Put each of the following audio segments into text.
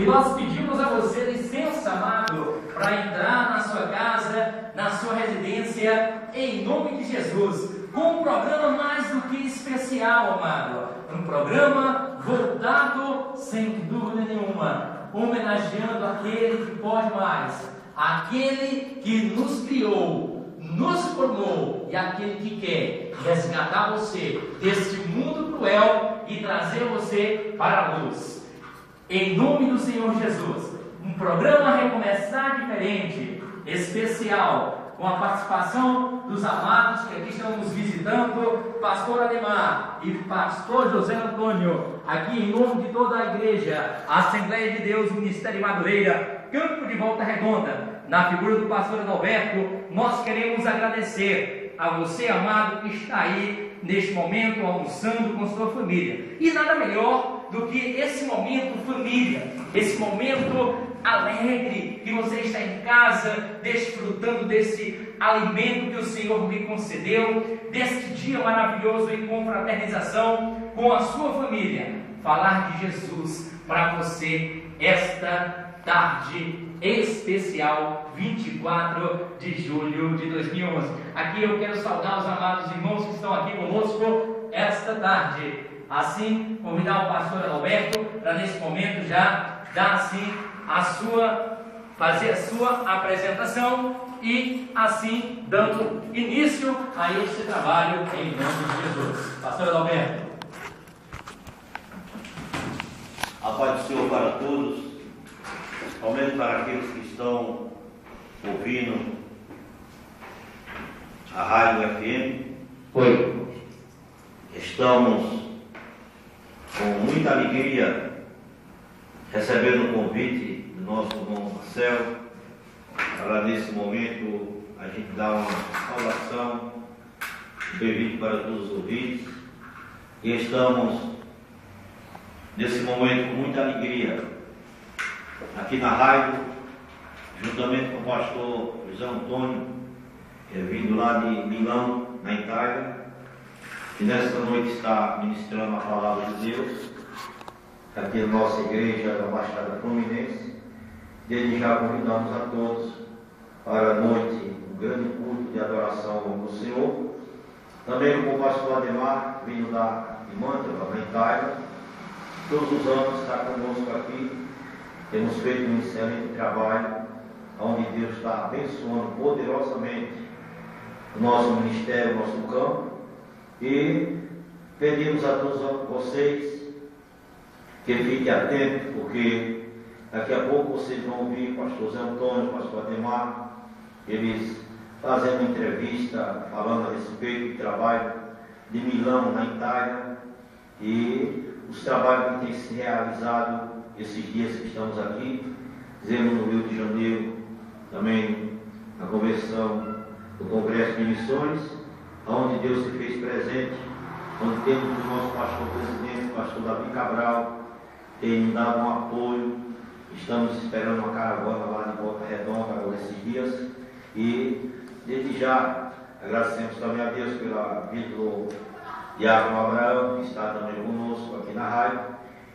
E nós pedimos a você licença, amado, para entrar na sua casa, na sua residência, em nome de Jesus, com um programa mais do que especial, amado. Um programa voltado, sem dúvida nenhuma, homenageando aquele que pode mais, aquele que nos criou, nos formou, e aquele que quer resgatar você deste mundo cruel e trazer você para a luz. Em nome do Senhor Jesus, um programa Recomeçar Diferente, especial, com a participação dos amados que aqui estão nos visitando, Pastor Ademar e Pastor José Antônio, aqui em nome de toda a igreja, Assembleia de Deus, Ministério Madureira, Campo de Volta Redonda, na figura do Pastor Adalberto, nós queremos agradecer a você, amado, que está aí neste momento almoçando com sua família. E nada melhor do que esse momento família, esse momento alegre que você está em casa, desfrutando desse alimento que o Senhor me concedeu, deste dia maravilhoso em confraternização com a sua família. Falar de Jesus para você esta tarde especial, 24 de julho de 2011. Aqui eu quero saudar os amados irmãos que estão aqui conosco esta tarde. Assim, convidar o pastor Alberto para nesse momento já dar assim fazer a sua apresentação e assim dando início a este trabalho em nome de Jesus. Pastor Alberto. A paz do Senhor para todos, principalmente para aqueles que estão ouvindo a Rádio FM. Oi. Estamos com muita alegria recebendo o convite do nosso irmão Marcelo para nesse momento a gente dar uma saudação, um bem-vindo para todos os ouvintes. E estamos nesse momento com muita alegria aqui na rádio, juntamente com o pastor José Antônio, vindo lá de Milão, na Itália, que nesta noite está ministrando a palavra de Deus aqui na nossa igreja da Baixada Fluminense. Desde já convidamos a todos para a noite, um grande culto de adoração ao Senhor. Também com o pastor Ademar, vindo de Mantova, na Itália. Todos os anos está conosco aqui. Temos feito um excelente trabalho, onde Deus está abençoando poderosamente o nosso ministério, o nosso campo. E pedimos a todos vocês que fiquem atentos, porque daqui a pouco vocês vão ouvir o pastor Zé Antônio, o pastor Ademar, eles fazendo uma entrevista, falando a respeito do trabalho de Milão, na Itália, e os trabalhos que têm se realizado esses dias que estamos aqui. Fizemos no Rio de Janeiro também a convenção do Congresso de Missões, onde Deus se fez presente, onde temos o nosso pastor presidente, o pastor Davi Cabral, tem nos dado um apoio. Estamos esperando uma caravana lá de Volta Redonda esses dias. E desde já agradecemos também a Deus pela vida do Diácono Abraão, que está também conosco aqui na rádio.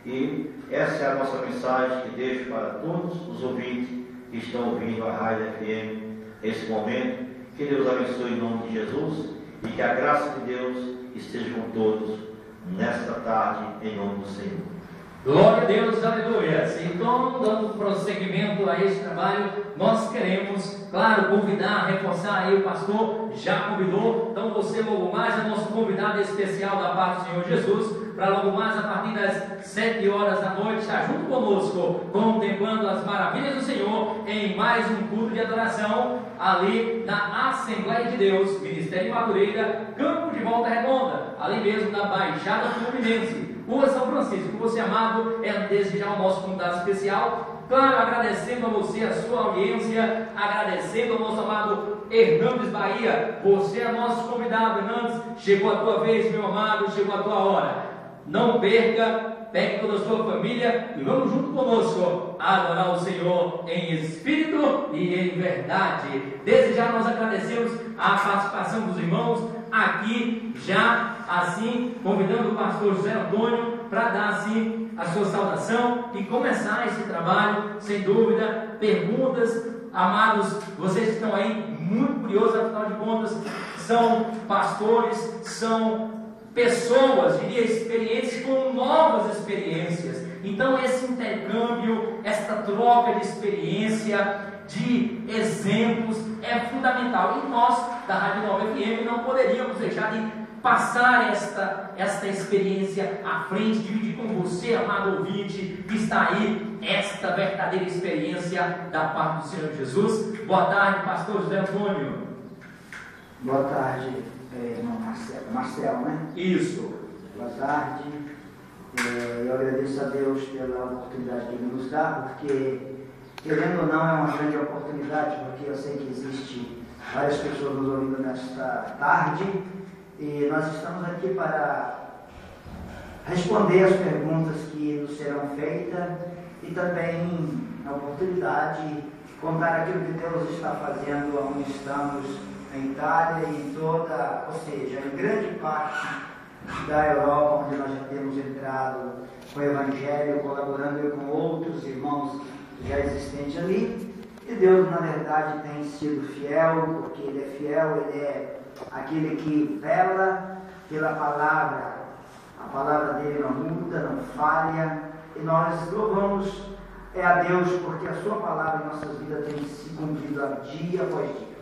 E essa é a nossa mensagem que deixo para todos os ouvintes que estão ouvindo a Rádio FM nesse momento. Que Deus abençoe em nome de Jesus e que a graça de Deus esteja com todos nesta tarde, em nome do Senhor. Glória a Deus, aleluia. Então, dando prosseguimento a esse trabalho, nós queremos, claro, convidar, reforçar aí, o pastor já convidou. Então você logo mais é nosso convidado especial da parte do Senhor Jesus, para logo mais a partir das 7 horas da noite estar junto conosco, contemplando as maravilhas do Senhor em mais um culto de adoração ali na Assembleia de Deus, Ministério Madureira, Campo de Volta Redonda, ali mesmo na Baixada Fluminense, Rua São Francisco. Você, amado, é desde já o nosso convidado especial. Claro, agradecendo a você a sua audiência, agradecendo ao nosso amado Hernandes Bahia. Você é nosso convidado, Hernandes. Chegou a tua vez, meu amado, chegou a tua hora. Não perca, pegue toda a sua família e vamos junto conosco adorar o Senhor em espírito e em verdade. Desde já nós agradecemos a participação dos irmãos aqui, já assim, convidando o pastor José Antônio para dar assim a sua saudação e começar esse trabalho, sem dúvida. Perguntas, amados, vocês que estão aí muito curiosos, afinal de contas, são pastores, são pessoas, diria, experientes com novas experiências. Então esse intercâmbio, esta troca de experiência, de exemplos é fundamental. E nós, da Rádio Nova FM, não poderíamos deixar de passar esta experiência à frente, dividir com você, amado ouvinte, que está aí, esta verdadeira experiência da parte do Senhor Jesus. Boa tarde, pastor José Antônio. Boa tarde, irmão Marcel, né? Isso. Boa tarde. Eu agradeço a Deus pela oportunidade que Ele nos dá, porque, querendo ou não, é uma grande oportunidade, porque eu sei que existe várias pessoas nos ouvindo nesta tarde, e nós estamos aqui para responder as perguntas que nos serão feitas e também a oportunidade contar aquilo que Deus está fazendo onde estamos na Itália e ou seja, em grande parte da Europa, onde nós já temos entrado com o Evangelho, colaborando com outros irmãos já existentes ali. E Deus, na verdade, tem sido fiel, porque Ele é fiel, Ele é aquele que vela pela palavra. A palavra dele não muda, não falha, e nós louvamos a Deus, porque a sua palavra em nossas vidas tem se cumprido dia após dia.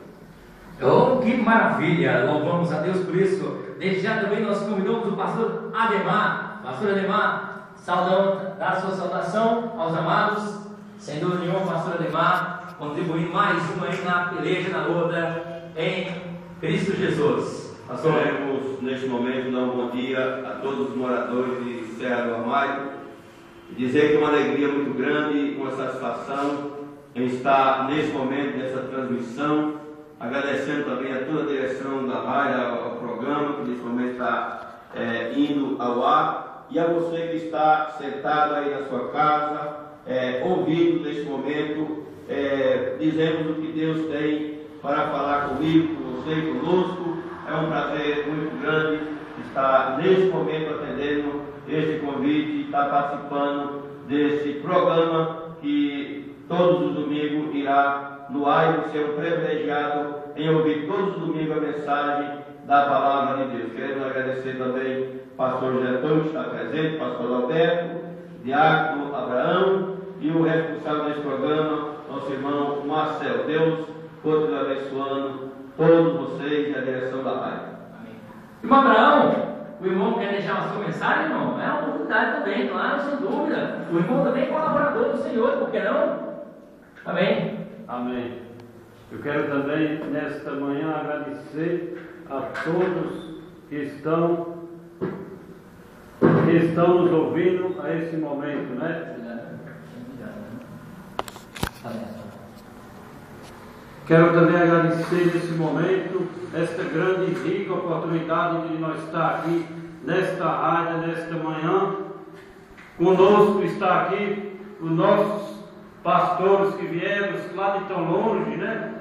Oh, que maravilha! Louvamos a Deus por isso. Desde já também nós convidamos o pastor Ademar. Pastor Ademar, dá a sua saudação aos amados. Sem dúvida nenhuma, pastor Ademar, contribuindo mais uma aí na peleja, na luta em Cristo Jesus. Pastor, queremos neste momento dar um bom dia a todos os moradores de Serra do Ramalho e dizer que é uma alegria muito grande, uma satisfação em estar neste momento, nessa transmissão, agradecendo também a toda a direção da rádio, ao programa, que neste momento está indo ao ar, e a você que está sentado aí na sua casa, ouvindo neste momento, dizendo o que Deus tem para falar comigo, com você e conosco. É um prazer muito grande estar neste momento atendendo este convite e estar participando desse programa que todos os domingos irá no ar, e ser um privilegiado em ouvir todos os domingos a mensagem da palavra de Deus. Queremos agradecer também ao pastor José Antônio, que está presente, pastor Alberto, diácono Abraão e o responsável deste programa, nosso irmão Marcel. Deus continue abençoando todos vocês e a direção da rádio. Amém. Irmão Abraão, o irmão quer deixar a sua mensagem, irmão? É uma oportunidade também, claro, sem dúvida. O irmão também é colaborador do Senhor, por que não? Amém. Amém. Eu quero também, nesta manhã, agradecer a todos que estão nos ouvindo a esse momento, né? Quero também agradecer nesse momento esta grande e rica oportunidade de nós estar aqui nesta rádio, nesta manhã. Conosco está aqui os nossos pastores que vieram lá de tão longe, né?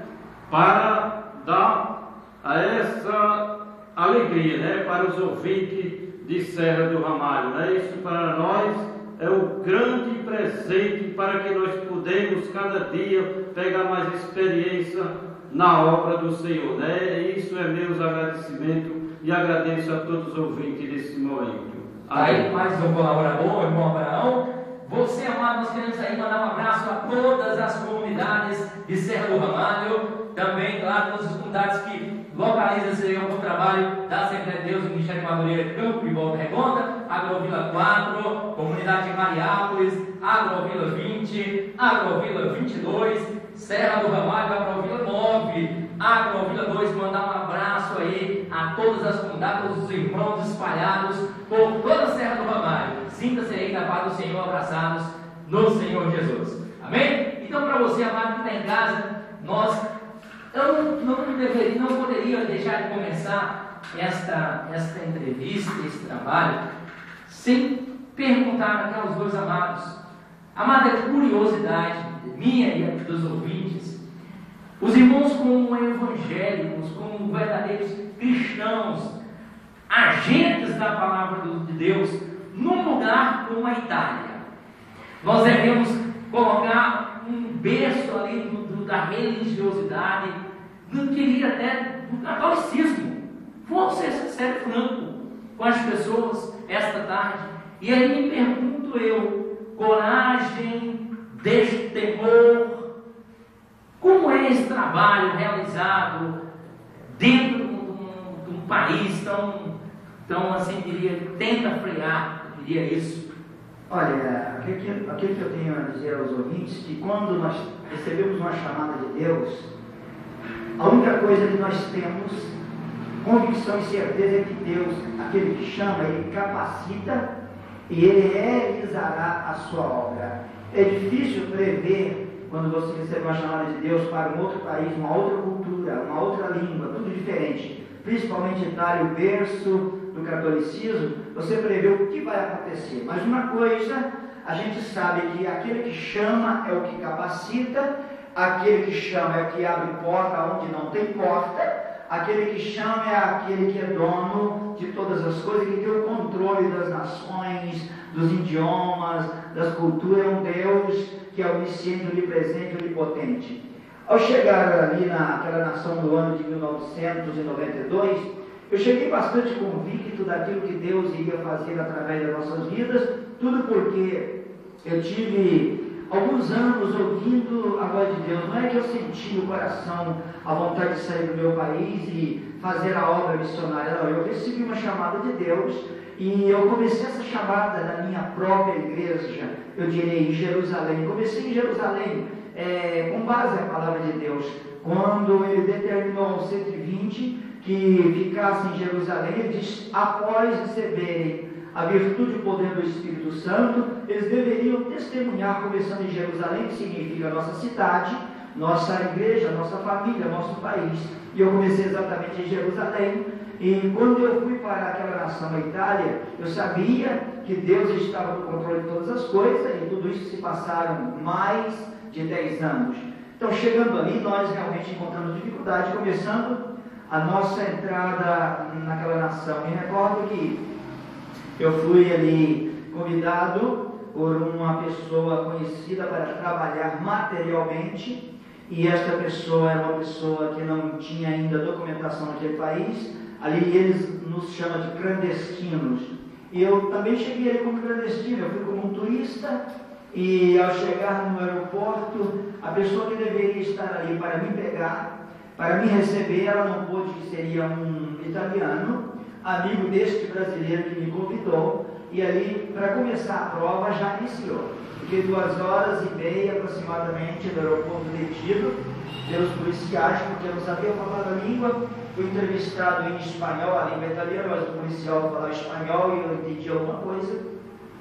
Para dar a essa alegria, né? Para os ouvintes de Serra do Ramalho, né? Isso para nós é um grande presente para que nós podemos cada dia pegar mais experiência na obra do Senhor, né? Isso é meus agradecimentos e agradeço a todos os ouvintes desse momento. Aí mais um colaborador, o irmão Abraão. Você, amado, nós queremos aí mandar um abraço a todas as comunidades de Serra do Ramalho, também, claro, todas as comunidades que localizam esse bom trabalho da Assembleia de Deus, Ministério de Madureira, Campo e Volta Redonda, Agrovila 4, Comunidade de Mariápolis, Agrovila 20, Agrovila 22, Serra do Ramalho, Agrovila 9, Agrovila 2. Mandar um abraço aí a todas as comunidades, todos os irmãos espalhados por toda a Serra do Ramalho. Sinta-se aí na paz do Senhor, abraçados no Senhor Jesus. Amém? Então, para você, amado, que está em casa, eu não poderia deixar de começar esta entrevista, esse trabalho, sem perguntar aqui aos dois amados. Amada, é curiosidade minha e dos ouvintes, os irmãos como evangélicos, como verdadeiros cristãos, agentes da palavra de Deus, num lugar como a Itália. Nós devemos colocar um berço ali da religiosidade, diria até do catolicismo. Vou ser sincero e franco com as pessoas esta tarde. E aí me pergunto eu, coragem, destemor, como é esse trabalho realizado dentro de um país tão assim, diria, tenta frear, diria isso? Olha, aquilo que eu tenho a dizer aos ouvintes, que quando nós recebemos uma chamada de Deus, a única coisa que nós temos convicção e certeza é que Deus, aquele que chama, Ele capacita e Ele realizará a sua obra. É difícil prever quando você recebe uma chamada de Deus para um outro país, uma outra cultura, uma outra língua, tudo diferente, principalmente Itália, o berço do catolicismo, você prevê o que vai acontecer. Mas uma coisa, a gente sabe que aquele que chama é o que capacita, aquele que chama é o que abre porta onde não tem porta, aquele que chama é aquele que é dono de todas as coisas, que tem o controle das nações, dos idiomas, das culturas, é um Deus que é onisciente, onipresente, onipotente. Ao chegar ali naquela nação no ano de 1992, eu cheguei bastante convicto daquilo que Deus iria fazer através das nossas vidas, tudo porque eu tive alguns anos ouvindo a voz de Deus. Não é que eu senti no coração a vontade de sair do meu país e fazer a obra missionária, não. Eu recebi uma chamada de Deus e eu comecei essa chamada na minha própria igreja, eu direi, em Jerusalém. Comecei em Jerusalém, com base na palavra de Deus. Quando Ele determinou aos 120 que ficassem em Jerusalém, Ele disse, após receberem a virtude e o poder do Espírito Santo, eles deveriam testemunhar, começando em Jerusalém, que significa nossa cidade, nossa igreja, nossa família, nosso país. E eu comecei exatamente em Jerusalém. E quando eu fui para aquela nação, a Itália, eu sabia que Deus estava no controle de todas as coisas, e tudo isso se passaram mais de 10 anos. Então, chegando ali, nós realmente encontramos dificuldade, começando a nossa entrada naquela nação. Me recordo que eu fui ali convidado por uma pessoa conhecida para trabalhar materialmente, e esta pessoa era uma pessoa que não tinha ainda documentação naquele país. Ali eles nos chamam de clandestinos, e eu também cheguei ali como clandestino. Eu fui como um turista, e ao chegar no aeroporto, a pessoa que deveria estar ali para me pegar, para me receber, ela não pôde, que seria um italiano, amigo deste brasileiro que me convidou, e ali, para começar a prova, já iniciou. Fiquei 2h30 aproximadamente no aeroporto detido pelos policiais, porque eu não sabia falar a língua. Fui entrevistado em espanhol, a língua italiana, mas o policial falava espanhol e eu entendi alguma coisa.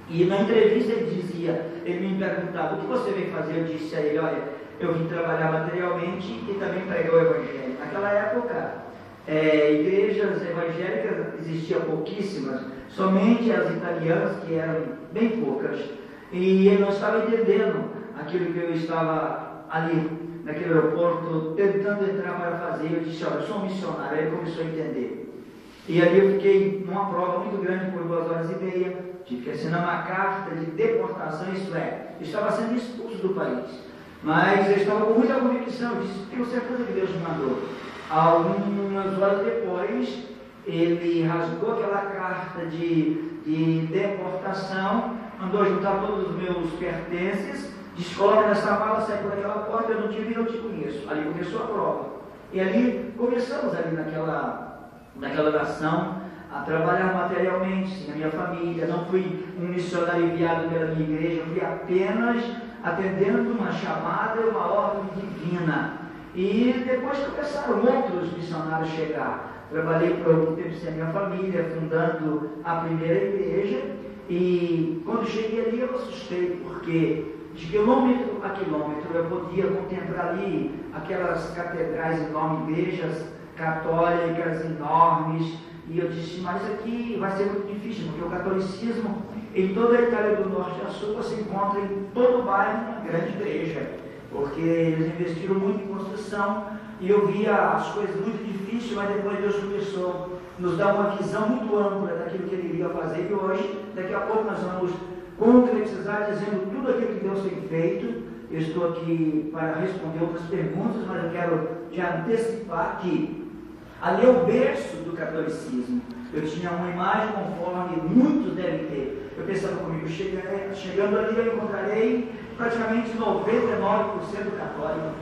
E na entrevista ele me perguntava, o que você veio fazer? Eu disse a ele, olha, eu vim trabalhar materialmente e também pregar o Evangelho. Naquela época, igrejas evangélicas existiam pouquíssimas, somente as italianas, que eram bem poucas. E ele não estava entendendo aquilo que eu estava ali, naquele aeroporto, tentando entrar para fazer. Eu disse, olha, eu sou um missionário. Aí ele começou a entender. E ali eu fiquei numa prova muito grande por 2h30, tive que assinar uma carta de deportação, isto é, eu estava sendo expulso do país. Mas eu estava com muita convicção, eu disse, tenho certeza que Deus me mandou. Algumas horas depois, ele rasgou aquela carta de deportação, mandou juntar todos os meus pertences, disse, coloca nessa mala, sai por aquela porta, eu não te vi, não te conheço. Ali começou a prova. E ali, começamos ali naquela nação, a trabalhar materialmente, sim, na minha família. Não fui um missionário enviado pela minha igreja, fui apenas atendendo uma chamada e uma ordem divina. E depois começaram outros missionários a chegar. Trabalhei por algum tempo sem a minha família, fundando a primeira igreja. E quando cheguei ali eu assustei, porque de quilômetro a quilômetro eu podia contemplar ali aquelas catedrais enormes, igrejas católicas enormes. E eu disse, mas aqui vai ser muito difícil, porque o catolicismo em toda a Itália do Norte a Sul você encontra em todo o bairro uma grande igreja, porque eles investiram muito em construção, e eu via as coisas muito difíceis, mas depois Deus começou a nos dar uma visão muito ampla daquilo que Ele iria fazer, e hoje, daqui a pouco nós vamos concretizar dizendo tudo aquilo que Deus tem feito. Eu estou aqui para responder outras perguntas, mas eu quero te antecipar que ali é o berço do catolicismo. Eu tinha uma imagem conforme muitos devem ter. Eu pensava comigo, chegando ali eu encontrarei praticamente 99% católico.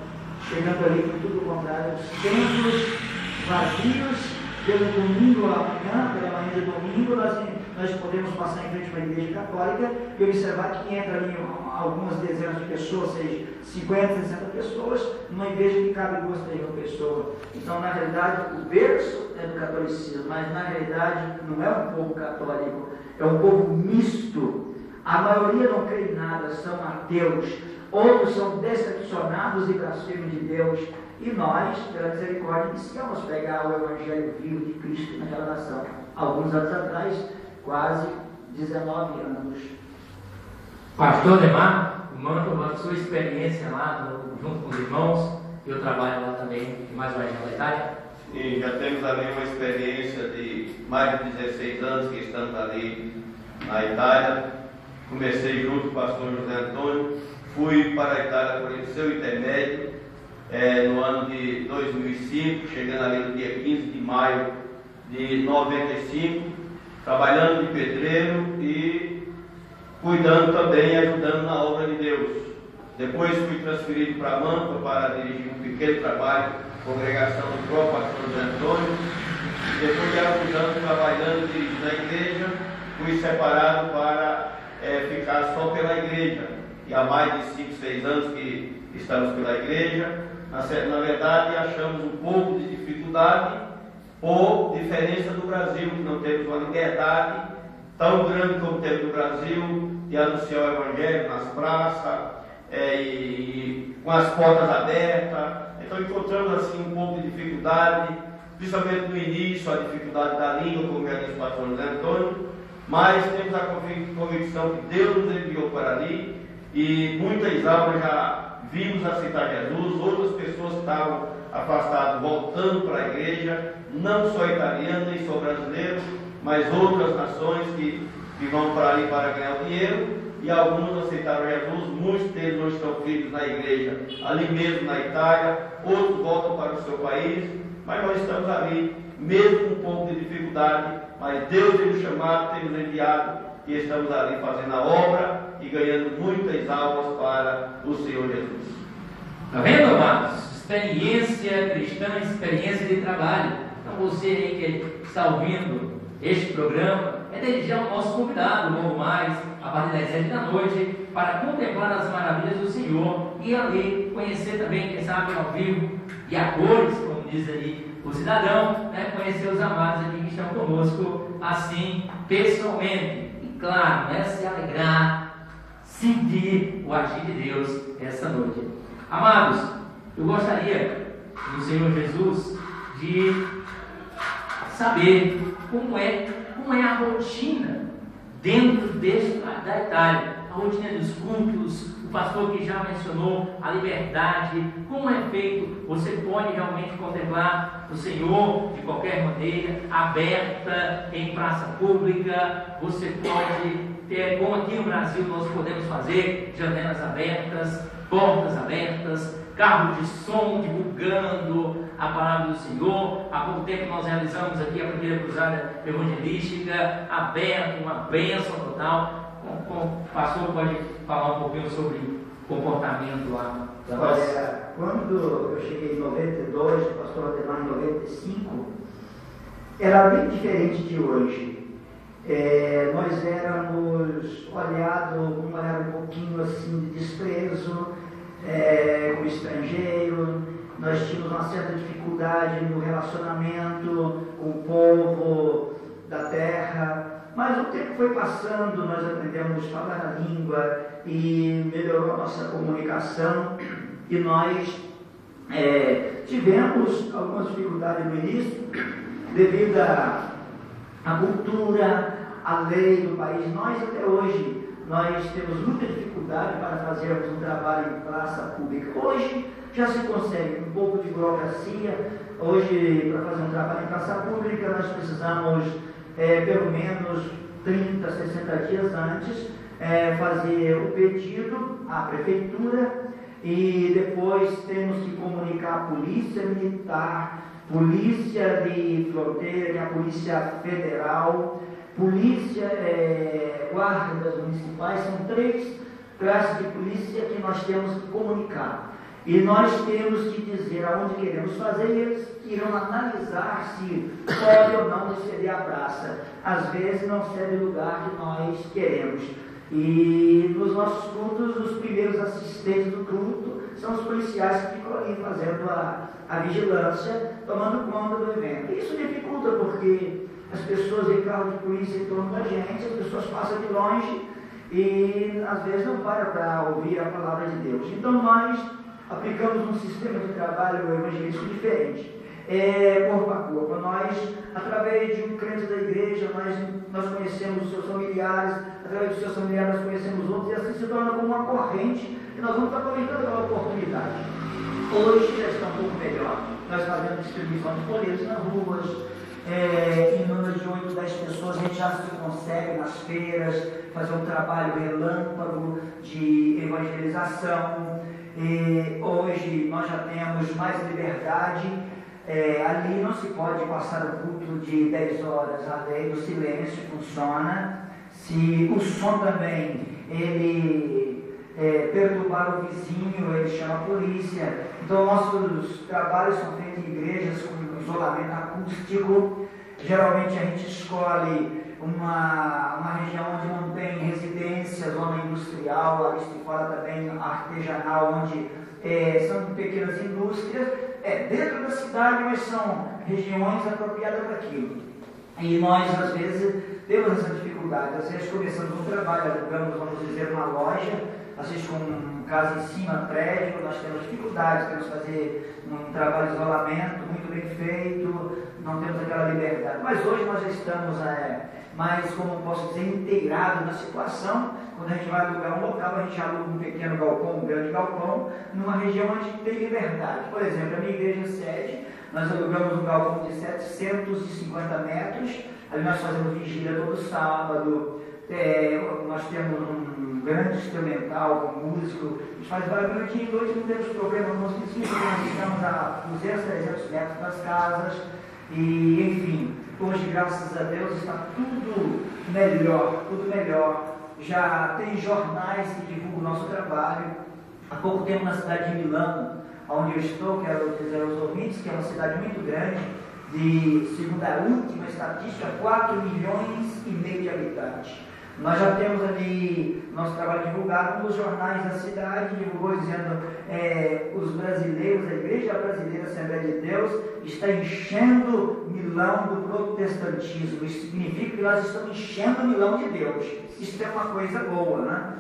Chegando ali foi tudo o contrário, os templos vazios. Pelo domingo à manhã, pela manhã de domingo, nós podemos passar em frente a uma igreja católica e observar que entra ali algumas dezenas de pessoas, seja 50, 60 pessoas, numa igreja que cabe 2, 3 mil pessoas. Então, na realidade, o berço é do catolicismo, mas na realidade não é um povo católico, é um povo misto. A maioria não crê em nada, são ateus, outros são decepcionados e blasfemos de Deus. E nós, pela misericórdia, iniciamos a pegar o Evangelho vivo de Cristo naquela nação. Alguns anos atrás, quase 19 anos. Pastor Demar, manda a sua experiência lá junto com os irmãos. Eu trabalho lá também, mais uma região da Itália. E já temos ali uma experiência de mais de 16 anos que estamos ali na Itália. Comecei junto com o pastor José Antônio, fui para a Itália por seu intermédio. No ano de 2005, chegando ali no dia 15 de maio de 95, trabalhando de pedreiro e cuidando também, ajudando na obra de Deus. Depois fui transferido para Manta para dirigir um pequeno trabalho, congregação do próprio pastor José Antônio. Depois de alguns anos trabalhando, dirigindo a igreja, fui separado para ficar só pela igreja. E há mais de 5, 6 anos que estamos pela igreja. Na verdade, achamos um pouco de dificuldade por diferença do Brasil, que não temos uma liberdade tão grande como temos no Brasil de anunciar o Evangelho nas praças e com as portas abertas. Então encontramos assim um pouco de dificuldade, principalmente no início, a dificuldade da língua, como já disse o pastor José Antônio, mas temos a convicção que Deus nos enviou para ali e muitas almas já vimos aceitar Jesus, outras pessoas que estavam afastadas voltando para a igreja, não só italianos, nem só brasileiros, mas outras nações que vão para ali para ganhar o dinheiro, e alguns aceitaram Jesus, muitos deles hoje estão firmes na igreja, ali mesmo na Itália, outros voltam para o seu país, mas nós estamos ali, mesmo com um pouco de dificuldade, mas Deus tem nos chamado, tem nos enviado, e estamos ali fazendo a obra e ganhando muitas almas para o Senhor Jesus. Está vendo, amados? Experiência cristã, experiência de trabalho. Então você aí que está ouvindo este programa, é desde já o nosso convidado, logo mais, a partir das 7 da noite, para contemplar as maravilhas do Senhor e ali conhecer também, quem sabe, ao vivo e a cores, como diz ali o cidadão, né? Conhecer os amados aqui que estão conosco, assim, pessoalmente. Claro, né? Se alegrar, sentir o agir de Deus essa noite. Amados, eu gostaria do Senhor Jesus de saber como é a rotina dentro da Itália, a rotina dos cultos, o pastor que já mencionou a liberdade, como é feito. Você pode realmente contemplar o Senhor de qualquer maneira, aberta em praça pública. Você pode ter, como aqui no Brasil nós podemos fazer, janelas abertas, portas abertas, carro de som divulgando a palavra do Senhor. Há pouco tempo nós realizamos aqui a primeira cruzada evangelística, aberta, uma bênção total. O pastor pode falar um pouquinho sobre o comportamento lá da nossa. Olha, quando eu cheguei em 92, o pastor Ademar em 95, era bem diferente de hoje. Nós éramos olhados com um pouquinho assim de desprezo, como estrangeiro. Nós tínhamos uma certa dificuldade no relacionamento com o povo da terra. Mas o tempo foi passando, nós aprendemos a falar a língua e melhorou a nossa comunicação, e nós tivemos algumas dificuldades no início devido à cultura, à lei do país. Nós até hoje nós temos muita dificuldade para fazermos um trabalho em praça pública. Hoje já se consegue um pouco de burocracia. Hoje, para fazer um trabalho em praça pública, nós precisamos, pelo menos 30, 60 dias antes, fazer o pedido à prefeitura, e depois temos que comunicar a polícia militar, polícia de fronteira, a polícia federal, polícia, guardas municipais. São 3 classes de polícia que nós temos que comunicar. E nós temos que dizer aonde queremos fazer, e eles irão analisar se pode ou não ceder a praça. Às vezes não cede o lugar que nós queremos. E nos nossos cultos, os primeiros assistentes do culto são os policiais que ficam ali fazendo a vigilância, tomando conta do evento. Isso dificulta porque as pessoas em carro de polícia em torno da gente, as pessoas passam de longe e às vezes não param para ouvir a palavra de Deus. Então nós aplicamos um sistema de trabalho evangelístico diferente. Corpo a corpo. Nós, através de um crente da igreja, nós conhecemos os seus familiares, através dos seus familiares nós conhecemos outros, e assim se torna como uma corrente, e nós vamos aproveitando aquela oportunidade. Hoje já está um pouco melhor. Nós fazemos distribuição de folhetos nas ruas, em número de 8, 10 pessoas, a gente já se consegue nas feiras fazer um trabalho relâmpago de evangelização. Hoje nós já temos mais liberdade. Ali não se pode passar o culto de 10 horas, a lei do silêncio funciona. Se o som também ele perturbar o vizinho, ele chama a polícia. Então nossos trabalhos são feitos em igrejas com isolamento acústico. Geralmente a gente escolhe uma região onde não tem residência, zona industrial, ali se fala também artesanal, onde são pequenas indústrias, dentro da cidade, mas são regiões apropriadas para aquilo. E nós, às vezes, temos essa dificuldade. Às vezes começamos um trabalho, alugamos, vamos dizer, uma loja, às vezes com casa em cima, prédio, nós temos dificuldades, temos que fazer um trabalho de isolamento muito bem feito, não temos aquela liberdade. Mas hoje nós já estamos mais, como posso dizer, inteirados na situação. Quando a gente vai alugar um local, a gente aluga um pequeno galpão, um grande galpão, numa região onde tem liberdade. Por exemplo, a minha igreja sede, nós alugamos um galpão de 750 metros, ali nós fazemos vigília todo sábado, nós temos um grande instrumental com músico, a gente faz barulho dia e noite, não temos problema, nós estamos a 200, 300 metros das casas, e enfim, hoje, graças a Deus, está tudo melhor. Já tem jornais que divulgam o nosso trabalho. Há pouco tempo, na cidade de Milano, onde eu estou, quero dizer aos ouvintes que é uma cidade muito grande, segundo a última estatística, 4,5 milhões de habitantes. Nós já temos ali nosso trabalho divulgado nos jornais da cidade, divulgou dizendo os brasileiros, a Igreja Brasileira Assembleia de Deus está enchendo Milão do protestantismo. Isso significa que nós estamos enchendo Milão de Deus. Isso é uma coisa boa, né?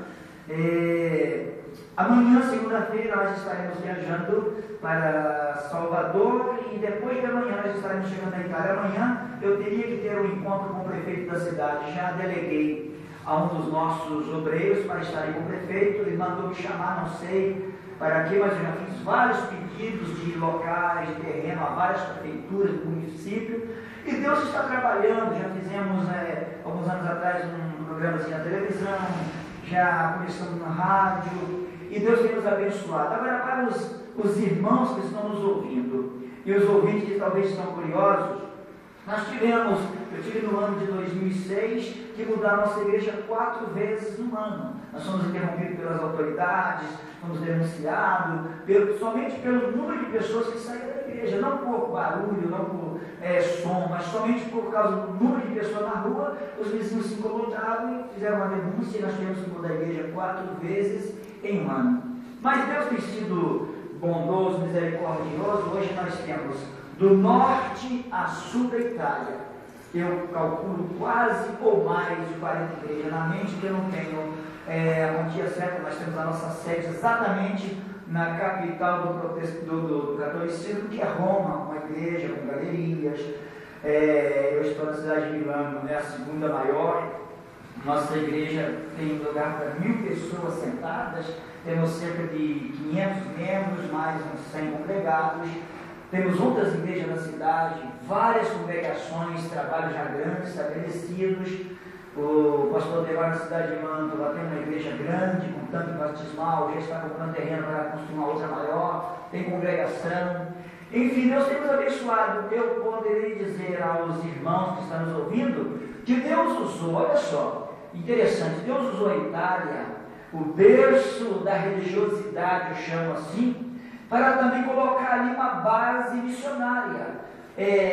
Amanhã, segunda-feira, nós estaremos viajando para Salvador e depois da manhã nós estaremos chegando na Itália. Amanhã eu teria que ter um encontro com o prefeito da cidade. Já deleguei a um dos nossos obreiros para estarem com o prefeito. Ele mandou me chamar, não sei para quê, mas eu já fiz vários pedidos de locais, de terreno, a várias prefeituras do município. E Deus está trabalhando. Já fizemos, alguns anos atrás, um programa assim na televisão, já começamos na rádio, e Deus tem nos abençoado. Agora, para os irmãos que estão nos ouvindo, e os ouvintes que talvez estão curiosos, eu tive no ano de 2006 que mudar a nossa igreja 4 vezes no ano. Nós fomos interrompidos pelas autoridades, fomos denunciados, somente pelo número de pessoas que saíram da igreja, não por barulho, não por som, mas somente por causa do número de pessoas na rua. Os vizinhos se incomodaram e fizeram uma denúncia, e nós tivemos que mudar a igreja 4 vezes em um ano. Mas Deus tem sido bondoso, misericordioso. Hoje nós temos do norte a sul da Itália, eu calculo quase ou mais de 40 igrejas. Na mente que eu não tenho a quantia certa, nós temos a nossa sede exatamente na capital do catolicismo, que é Roma, uma igreja com galerias. Eu estou na cidade de Milano, é a segunda maior, Nossa igreja tem lugar para 1.000 pessoas sentadas, temos cerca de 500 membros, mais uns 100 congregados. Temos outras igrejas na cidade, várias congregações, trabalhos já grandes, estabelecidos. O pastor Devar na cidade de Mantova tem uma igreja grande, com tanque batismal, já está comprando terreno para construir uma outra maior, tem congregação. Enfim, Deus tem nos abençoado. Eu poderei dizer aos irmãos que estão nos ouvindo que Deus usou, olha só, interessante, Deus usou a Itália, o berço da religiosidade, eu chamo assim, para também colocar ali uma base missionária.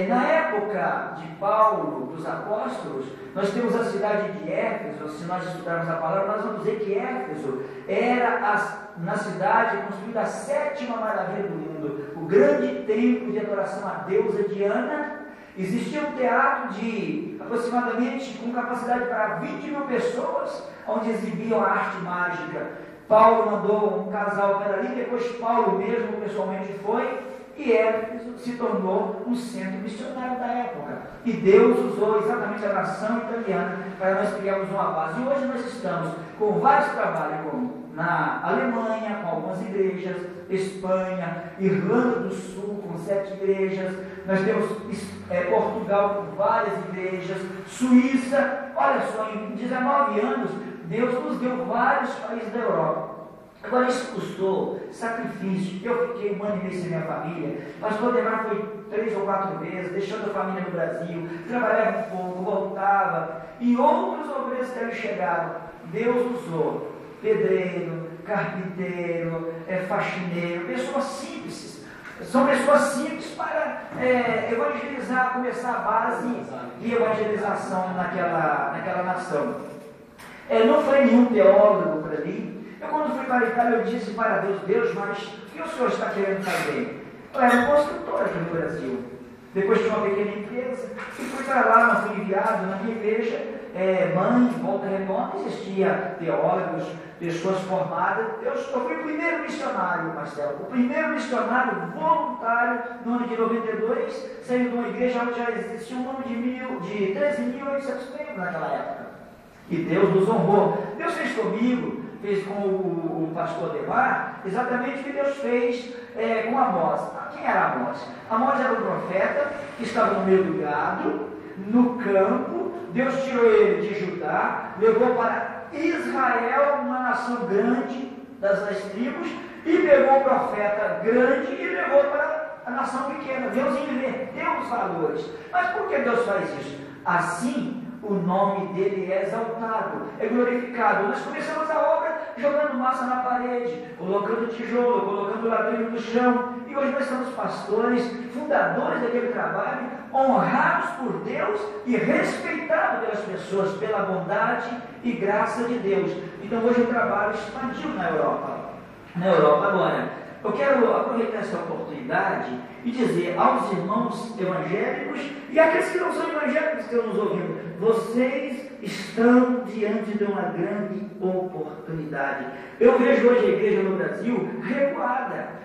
Na época de Paulo, dos apóstolos, nós temos a cidade de Éfeso. Se nós estudarmos a palavra, nós vamos ver que Éfeso era na cidade construída a 7ª maravilha do mundo, o grande templo de adoração à deusa Diana. Existia um teatro de aproximadamente com capacidade para 20.000 pessoas, onde exibiam a arte mágica. Paulo mandou um casal para ali, depois Paulo mesmo pessoalmente foi, e Éfeso se tornou um centro missionário da época. E Deus usou exatamente a nação italiana para nós criarmos uma base. E hoje nós estamos com vários trabalhos, como na Alemanha, com algumas igrejas, Espanha, Irlanda do Sul, com 7 igrejas, nós temos Portugal com várias igrejas, Suíça. Olha só, em 19 anos, Deus nos deu vários países da Europa. Agora, isso custou sacrifício. Eu fiquei 1 ano e meio sem minha família. Pastor Demar foi 3 ou 4 vezes, deixando a família no Brasil, trabalhava um pouco, voltava, e outros obreiros que chegaram. Deus usou pedreiro, carpinteiro, faxineiro, pessoas simples. São pessoas simples para evangelizar, começar a base de evangelização naquela nação. Não foi nenhum teólogo para mim. Eu, quando fui para a Itália, eu disse para Deus, mas o que o senhor está querendo fazer? Eu era um construtor aqui no Brasil. Depois tinha uma pequena empresa, e fui para lá, não fui enviado na minha igreja, mãe, de Volta Redonda, existia teólogos, pessoas formadas. Eu fui o primeiro missionário, Marcelo, o primeiro missionário voluntário no ano de 92, saindo de uma igreja onde já existia um número de 13.800 membros naquela época. E Deus nos honrou. Deus fez comigo, fez com o pastor Demar, exatamente o que Deus fez com Amós. Quem era Amós? Amós era um profeta que estava no meio do gado, no campo. Deus tirou ele de Judá, levou para Israel, uma nação grande das tribos, e pegou o profeta grande e levou para a nação pequena. Deus inverteu os valores. Mas por que Deus faz isso? Assim, o nome dele é exaltado, é glorificado. Nós começamos a obra jogando massa na parede, colocando tijolo, colocando ladrilho no chão, e hoje nós somos pastores, fundadores daquele trabalho, honrados por Deus e respeitados pelas pessoas, pela bondade e graça de Deus. Então hoje o trabalho expandiu na Europa. Agora, eu quero aproveitar essa oportunidade e dizer aos irmãos evangélicos e àqueles que não são evangélicos que estão nos ouvindo: vocês estão diante de uma grande oportunidade. Eu vejo hoje a igreja no Brasil recuada.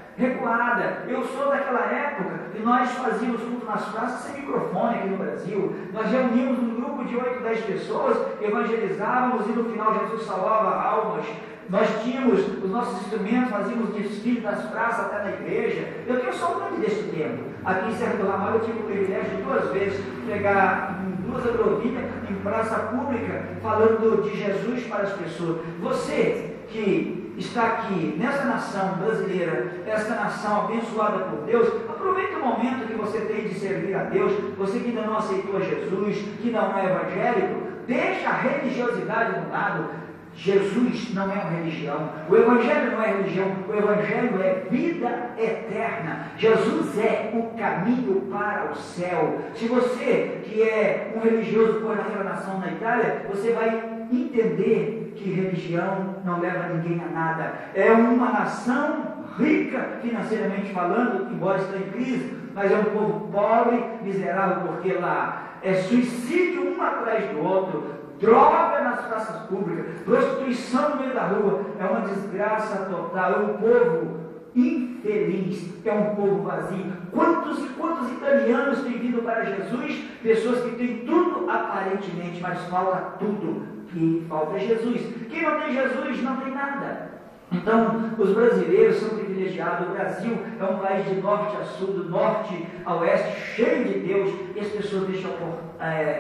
Eu sou daquela época que nós fazíamos culto nas praças sem microfone aqui no Brasil. Nós reuníamos um grupo de 8, 10 pessoas, evangelizávamos e no final Jesus salvava almas. Nós tínhamos os nossos instrumentos, fazíamos desfile nas praças até na igreja. Eu tenho saudade desse tempo. Aqui em Serra do Ramalho eu tive o privilégio de 2 vezes pregar em 2 agrovilhas, em praça pública, falando de Jesus para as pessoas. Você que está aqui nessa nação brasileira, essa nação abençoada por Deus, aproveite o momento que você tem de servir a Deus. Você que ainda não aceitou Jesus, que não é evangélico, deixa a religiosidade no lado. Jesus não é uma religião, o Evangelho não é religião, o Evangelho é vida eterna. Jesus é o caminho para o céu. Se você que é um religioso por naquela nação na Itália, você vai entender que religião não leva ninguém a nada. É uma nação rica financeiramente falando, embora esteja em crise, mas é um povo pobre, miserável, porque lá é suicídio um atrás do outro, droga nas praças públicas, prostituição no meio da rua. É uma desgraça total. É um povo infeliz, é um povo vazio. Quantos e quantos italianos têm vindo para Jesus? Pessoas que têm tudo aparentemente, mas falta tudo. que falta Jesus. Quem não tem Jesus não tem nada. Então, os brasileiros são privilegiados. O Brasil é um país de norte a sul, do norte a oeste, cheio de Deus, e as pessoas deixam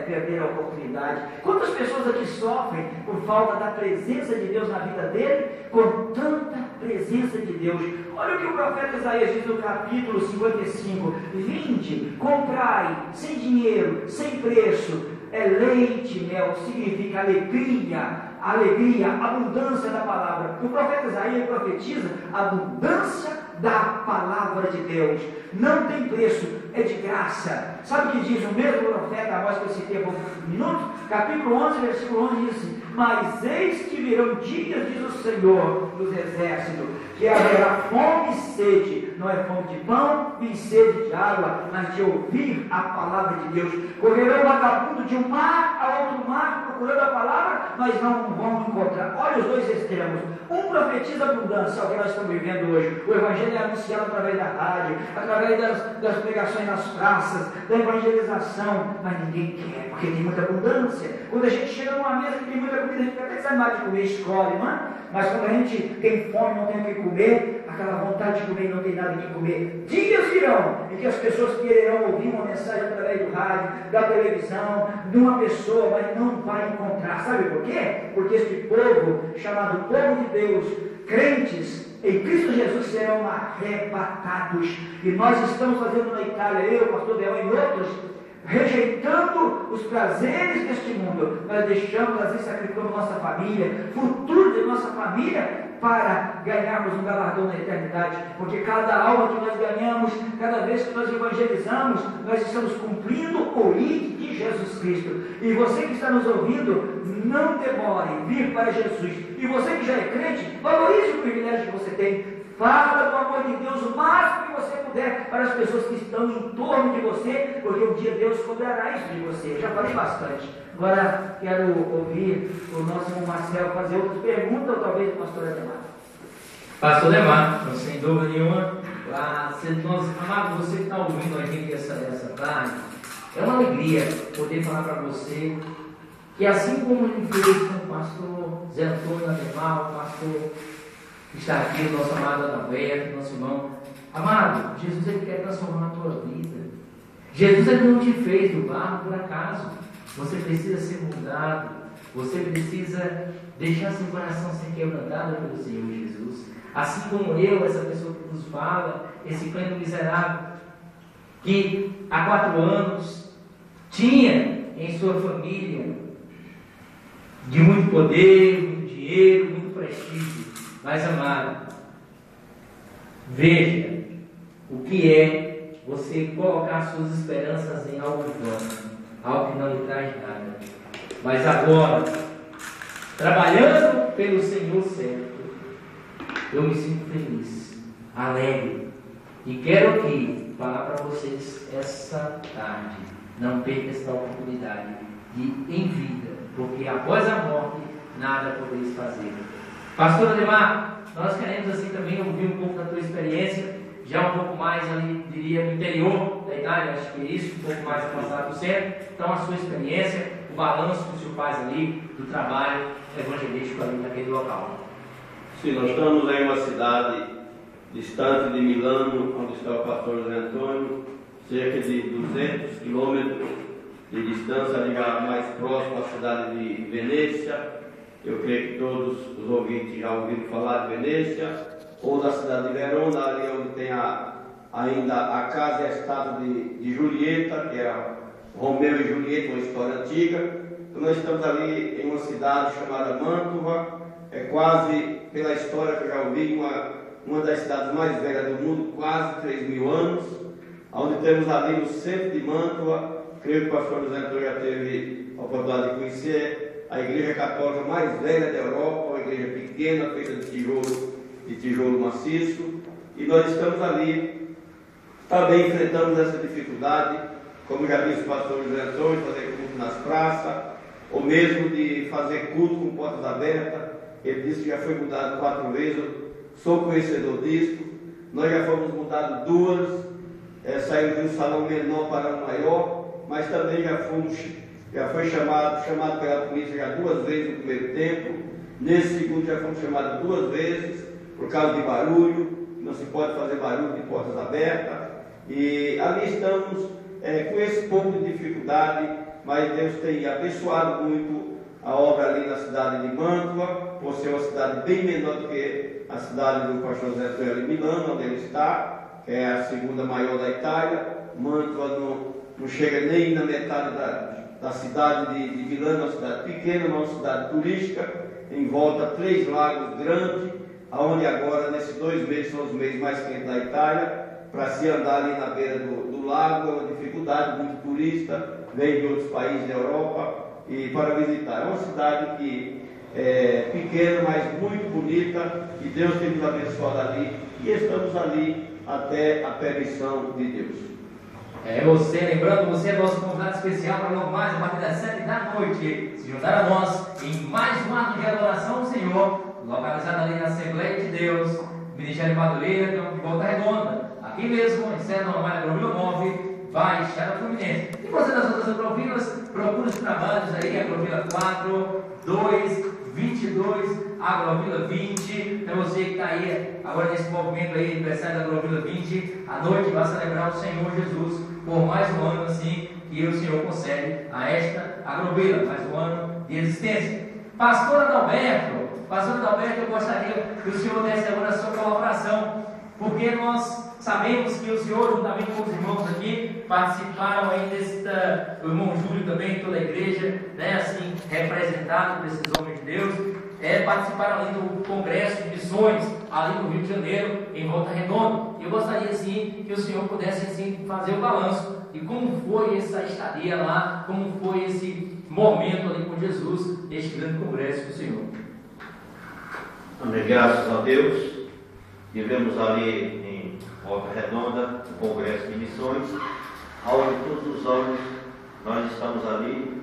perder a oportunidade. Quantas pessoas aqui sofrem por falta da presença de Deus na vida dele, com tanta presença de Deus? Olha o que o profeta Isaías diz no capítulo 55: vinde, comprai, sem dinheiro, sem preço, leite e mel, significa alegria, abundância da palavra. O profeta Isaías profetiza a abundância da palavra de Deus. Não tem preço, é de graça. Sabe o que diz o mesmo profeta Amós, que eu citei há poucos minutos? Capítulo 11, versículo 11 diz assim: mas eis que virão dias, diz o Senhor dos exércitos, que haverá fome e sede, não é fome de pão e sede de água, mas de ouvir a palavra de Deus. Correrão o vagabundo de um mar a outro mar, procurando a palavra, mas não vão encontrar. Olha os dois extremos. Um profetiza abundância, é o que nós estamos vivendo hoje. O evangelho é anunciado através da rádio, através das pregações nas praças, da evangelização, mas ninguém quer, porque tem muita abundância. Quando a gente chega numa mesa que tem muita comida, a gente fica até desanimado de comer, escolhe, não é? Mas quando a gente tem fome, não tem o que comer, aquela vontade de comer e não tem nada que comer. Dias virão em que as pessoas quererão ouvir uma mensagem através do rádio, da televisão, de uma pessoa, mas não vai encontrar. Sabe por quê? Porque este povo, chamado povo de Deus, crentes em Cristo Jesus, serão arrebatados. E nós estamos fazendo na Itália, eu, o pastor Deão e outros, rejeitando os prazeres deste mundo. Nós deixamos, às vezes, sacrificando nossa família, futuro de nossa família, para ganharmos um galardão na eternidade. Porque cada alma que nós ganhamos, cada vez que nós evangelizamos, nós estamos cumprindo o ID de Jesus Cristo. E você que está nos ouvindo, não demore em vir para Jesus. E você que já é crente, valorize o privilégio que você tem. Fala do amor de Deus o máximo que você puder para as pessoas que estão em torno de você, porque um dia Deus cobrará isso de você. Eu já falei bastante. Agora quero ouvir o nosso irmão Marcelo fazer outras perguntas, ou talvez o pastor Ademar. Pastor Ademar, sem dúvida nenhuma, amado, você que está ouvindo a gente essa tarde, é uma alegria poder falar para você que, assim como ele fez com o pastor Zé Antônio Ademar, o pastor que está aqui, o nosso amado Adalberto, nosso irmão, amado, Jesus ele quer transformar a tua vida. Jesus ele não te fez do barro por acaso. Você precisa ser mudado. Você precisa deixar seu coração ser quebrantado pelo Senhor Jesus. Assim como eu, essa pessoa que nos fala, esse crente miserável, que há 4 anos tinha em sua família de muito poder, muito dinheiro, muito prestígio. Mas, amado, veja o que é você colocar suas esperanças em algo vão, algo que não lhe traz nada. Mas agora, trabalhando pelo Senhor certo, eu me sinto feliz, alegre. E quero aqui falar para vocês essa tarde, não perca esta oportunidade de em vida, porque após a morte, nada podeis fazer. Pastor Ademar, nós queremos assim também ouvir um pouco da tua experiência, já um pouco mais ali, diria, no interior da Itália, acho que é isso, um pouco mais avançado do centro. Então, a sua experiência, o balanço que o senhor faz ali, do trabalho evangelístico ali naquele local. Sim, nós estamos em uma cidade distante de Milano, onde está o pastor José Antônio, cerca de 200 quilômetros de distância, ligar mais próximo à cidade de Venezia. Eu creio que todos os ouvintes já ouviram falar de Venezia, ou da cidade de Verona, ali onde tem ainda a casa e a estátua de Julieta, que era Romeu e Julieta, uma história antiga. Então nós estamos ali em uma cidade chamada Mantova, é quase, pela história que eu já ouvi, uma das cidades mais velhas do mundo, quase 3.000 anos, onde temos ali no centro de Mantova, creio que o pastor José Antônio já teve a oportunidade de conhecer, a igreja católica mais velha da Europa, uma igreja pequena, feita de tijolo maciço, e nós estamos ali, também enfrentamos essa dificuldade, como já disse o pastor José Antônio, de fazer culto nas praças, ou mesmo de fazer culto com portas abertas. Ele disse que já foi mudado 4 vezes, eu sou conhecedor disso. Nós já fomos mudados 2, saímos de um salão menor para um maior, mas também já fomos Já foi chamado pela polícia já 2 vezes no primeiro tempo. Nesse segundo já fomos chamados 2 vezes por causa de barulho. Não se pode fazer barulho de portas abertas. E ali estamos com esse pouco de dificuldade, mas Deus tem abençoado muito a obra ali na cidade de Mantova, por ser uma cidade bem menor do que a cidade do pastor José Antônio em Milano, onde ele está, que é a segunda maior da Itália. Mantova não chega nem na metade da cidade de Milano, uma cidade pequena, uma cidade turística, em volta 3 lagos grandes, onde agora, nesses 2 meses, são os meses mais quentes da Itália. Para se andar ali na beira do lago é uma dificuldade, muito turista vem de outros países da Europa e para visitar. É uma cidade que é pequena, mas muito bonita, e Deus tem nos abençoado ali, e estamos ali até a permissão de Deus. Lembrando, você é nosso convidado especial para logo mais, a partir das 7 da noite, se juntar a nós em mais um ato de adoração ao Senhor, localizado ali na Assembleia de Deus, Ministério Madureira, de Volta Redonda, aqui mesmo, em Serra Normal, Agrovila 9, Baixada Fluminense. E você das outras agrovilas, procura os trabalhos aí, Agrovila 4, 2, 22, Agrovila 20. Então você que está aí agora nesse movimento aí, aniversário da Agrovila 20, à noite vai celebrar o Senhor Jesus por mais um ano assim que o Senhor concede a esta Agrovila, mais um ano de existência. Pastor Adalberto, eu gostaria que o Senhor desse agora a sua colaboração, porque nós sabemos que o Senhor, juntamente com os irmãos aqui, participaram aí o irmão Júlio também, toda a igreja, né, assim, representado por esses homens de Deus, participaram ali do Congresso de Missões, ali no Rio de Janeiro, em Volta Redonda. Eu gostaria, assim, que o Senhor pudesse, assim, fazer o balanço de como foi essa estadia lá, como foi esse momento ali com Jesus, neste grande congresso do Senhor. Amém. Graças a Deus. Tivemos ali em Volta Redonda, o Congresso de Missões, onde todos os anos nós estamos ali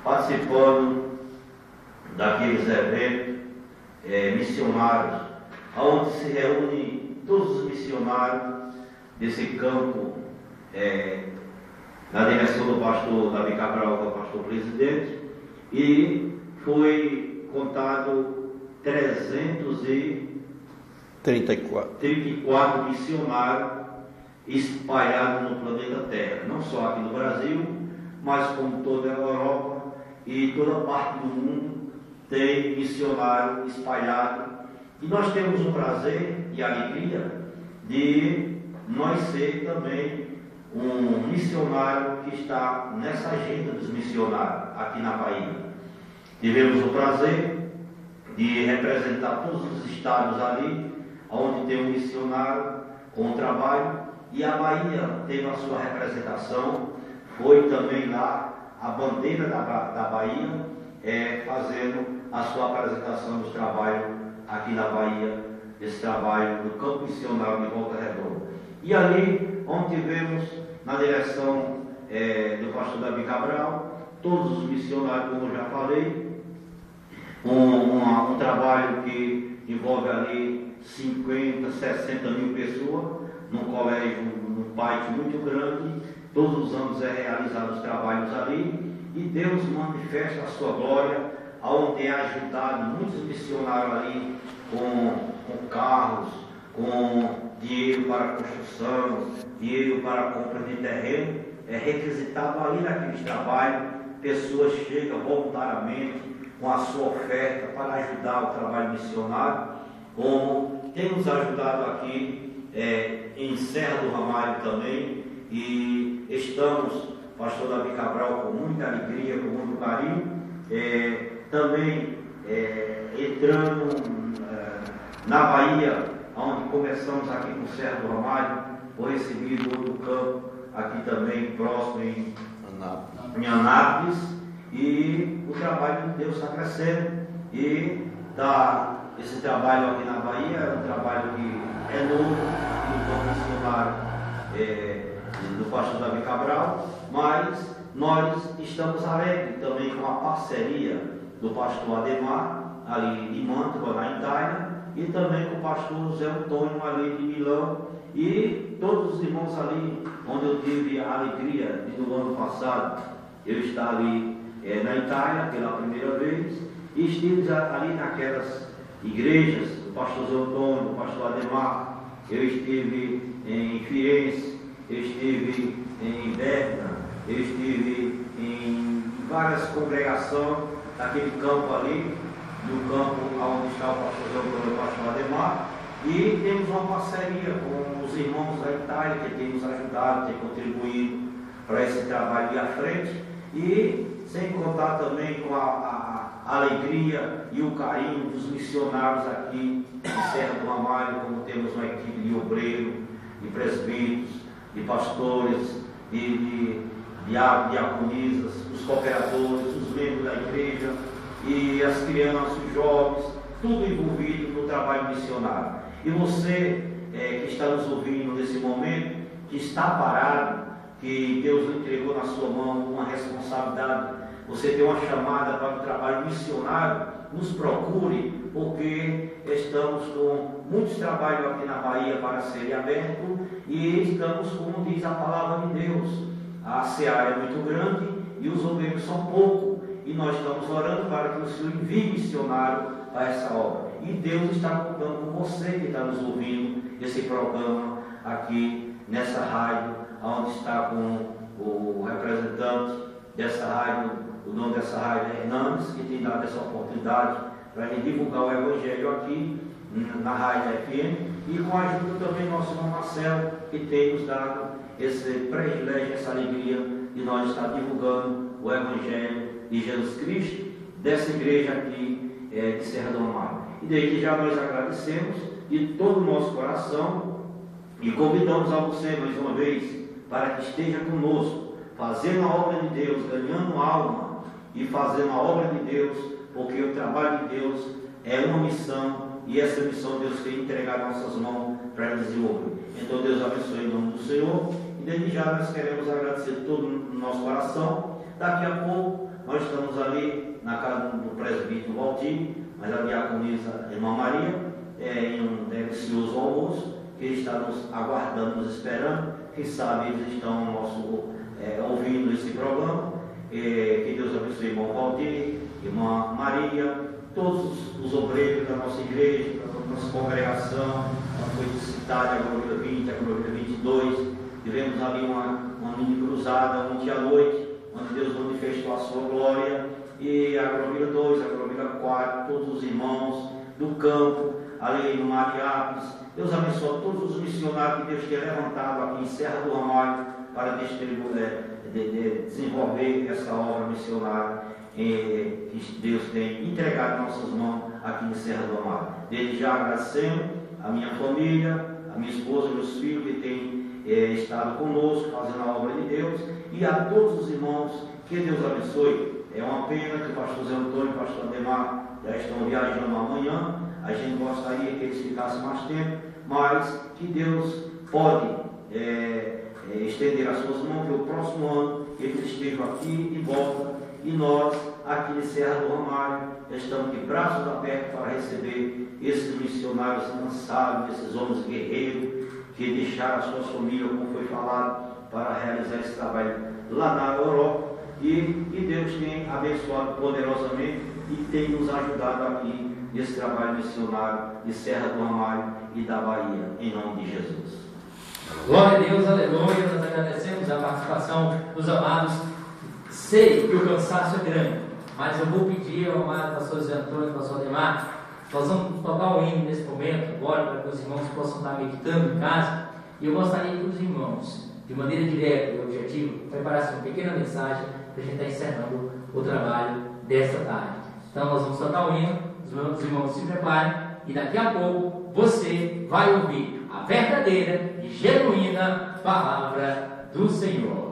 participando daqueles eventos missionários, onde se reúnem todos os missionários desse campo, na direção do pastor Davi Cabral, que é o pastor presidente, e foi contado 334 missionários espalhados no planeta Terra, não só aqui no Brasil, mas como toda a Europa e toda parte do mundo tem missionário espalhado. E nós temos o prazer e a alegria de nós ser também um missionário que está nessa agenda dos missionários aqui na Bahia. Tivemos o prazer de representar todos os estados ali, onde tem um missionário com trabalho, e a Bahia teve a sua representação, foi também lá a bandeira da Bahia, fazendo a sua apresentação dos trabalhos aqui na Bahia, esse trabalho do campo missionário de Volta Redonda. E ali, onde tivemos, na direção do pastor Davi Cabral, todos os missionários, como eu já falei, um trabalho que envolve ali 50, 60 mil pessoas, num colégio, num pátio muito grande. Todos os anos realizado os trabalhos ali, e Deus manifesta a sua glória, onde tem ajudado muitos missionários ali com carros, com dinheiro para construção, dinheiro para compra de terreno, requisitado ali naqueles trabalhos. Pessoas chegam voluntariamente com a sua oferta para ajudar o trabalho missionário, como tem nos ajudado aqui em Serra do Ramalho também, e estamos, pastor Davi Cabral, com muita alegria, com muito carinho, também entrando na Bahia, onde começamos aqui com Serra do Ramalho, foi recebido outro campo aqui também, próximo em Anápolis, e o trabalho de Deus está crescendo, e esse trabalho aqui na Bahia é um trabalho que é novo, do missionário do pastor Davi Cabral, mas nós estamos alegres também com a parceria do pastor Ademar, ali de Mantova, na Itália, e também com o pastor José Antônio, ali de Milão, e todos os irmãos ali, onde eu tive a alegria de no ano passado eu estava ali na Itália pela primeira vez, e estive ali naquelas igrejas do pastor Zé Antônio, do pastor Ademar. Eu estive em Firenze, eu estive em Berna, eu estive em várias congregações daquele campo ali, do campo onde está o pastor Zé Antônio e o pastor Ademar, e temos uma parceria com os irmãos da Itália, que têm nos ajudado, têm contribuído para esse trabalho ir à frente, e sem contar também com a alegria e o carinho dos missionários aqui em Serra do Ramalho, como temos uma equipe de obreiros, de presbíteros, de pastores, de diaconisas, os cooperadores, os membros da igreja, e as crianças, os jovens, tudo envolvido no trabalho missionário. E você que está nos ouvindo nesse momento, que está parado, que Deus lhe entregou na sua mão uma responsabilidade, você tem uma chamada para o trabalho missionário, nos procure, porque estamos com muitos trabalhos aqui na Bahia para serem abertos, e estamos, como diz a palavra de Deus, a seara é muito grande e os obreiros são poucos, e nós estamos orando para que o Senhor envie missionário para essa obra. E Deus está contando com você que está nos ouvindo esse programa aqui nessa rádio, onde está com o representante dessa rádio, o nome dessa rádio é Hernandes, que tem dado essa oportunidade para divulgar o Evangelho aqui na rádio FM, e com a ajuda também do nosso irmão Marcelo, que tem nos dado esse privilégio, essa alegria de nós estar divulgando o Evangelho de Jesus Cristo, dessa igreja aqui de Serra do Ramalho. E desde já nós agradecemos de todo o nosso coração e convidamos a você mais uma vez para que esteja conosco, fazendo a obra de Deus, ganhando alma e fazendo a obra de Deus, porque o trabalho de Deus é uma missão, e essa missão Deus tem entregado em nossas mãos para desenvolver. Então Deus abençoe em nome do Senhor, e desde já nós queremos agradecer todo o nosso coração. Daqui a pouco nós estamos ali na casa do presbítero Valdir, mas a diaconisa Irmã Maria, em um delicioso almoço, que está nos aguardando, nos esperando. Quem sabe eles estão ouvindo esse programa. Que Deus abençoe o irmão Valdir, Irmã Maria, todos os obreiros da nossa igreja, da nossa congregação. Foi citada a Glória 20, a Glória 22. Tivemos ali uma mini cruzada ontem à noite, onde Deus manifestou a sua glória. E a Glória 2, a Glória 4, todos os irmãos do campo, ali no Mariápolis. Deus abençoe todos os missionários que Deus tem levantado aqui em Serra do Ramalho para desenvolver essa obra missionária que Deus tem entregado em nossas mãos aqui em Serra do Ramalho. Desde já agradecendo a minha família, a minha esposa, meus filhos que têm estado conosco fazendo a obra de Deus, e a todos os irmãos, que Deus abençoe. É uma pena que o pastor Zé Antônio e o pastor Ademar já estão viajando amanhã. A gente gostaria que eles ficassem mais tempo, mas que Deus pode estender as suas mãos, que o próximo ano eles estejam aqui de volta, e nós, aqui em Serra do Ramalho, estamos de braços abertos para receber esses missionários incansáveis, esses homens guerreiros, que deixaram as suas famílias, como foi falado, para realizar esse trabalho lá na Europa. E Deus tem abençoado poderosamente e tem nos ajudado aqui nesse trabalho missionário de Serra do Ramalho e da Bahia, em nome de Jesus. Glória a Deus, aleluia. Nós agradecemos a participação dos amados. Sei que o cansaço é grande, mas eu vou pedir ao amado pastor Zé Antônio e pastor Ademar, nós vamos tocar o hino nesse momento agora, para que os irmãos possam estar meditando em casa, e eu gostaria que os irmãos, de maneira direta e objetiva, preparassem uma pequena mensagem para a gente estar encerrando o trabalho desta tarde. Então nós vamos tocar o hino, os irmãos se preparem, e daqui a pouco você vai ouvir a verdadeira e genuína palavra do Senhor.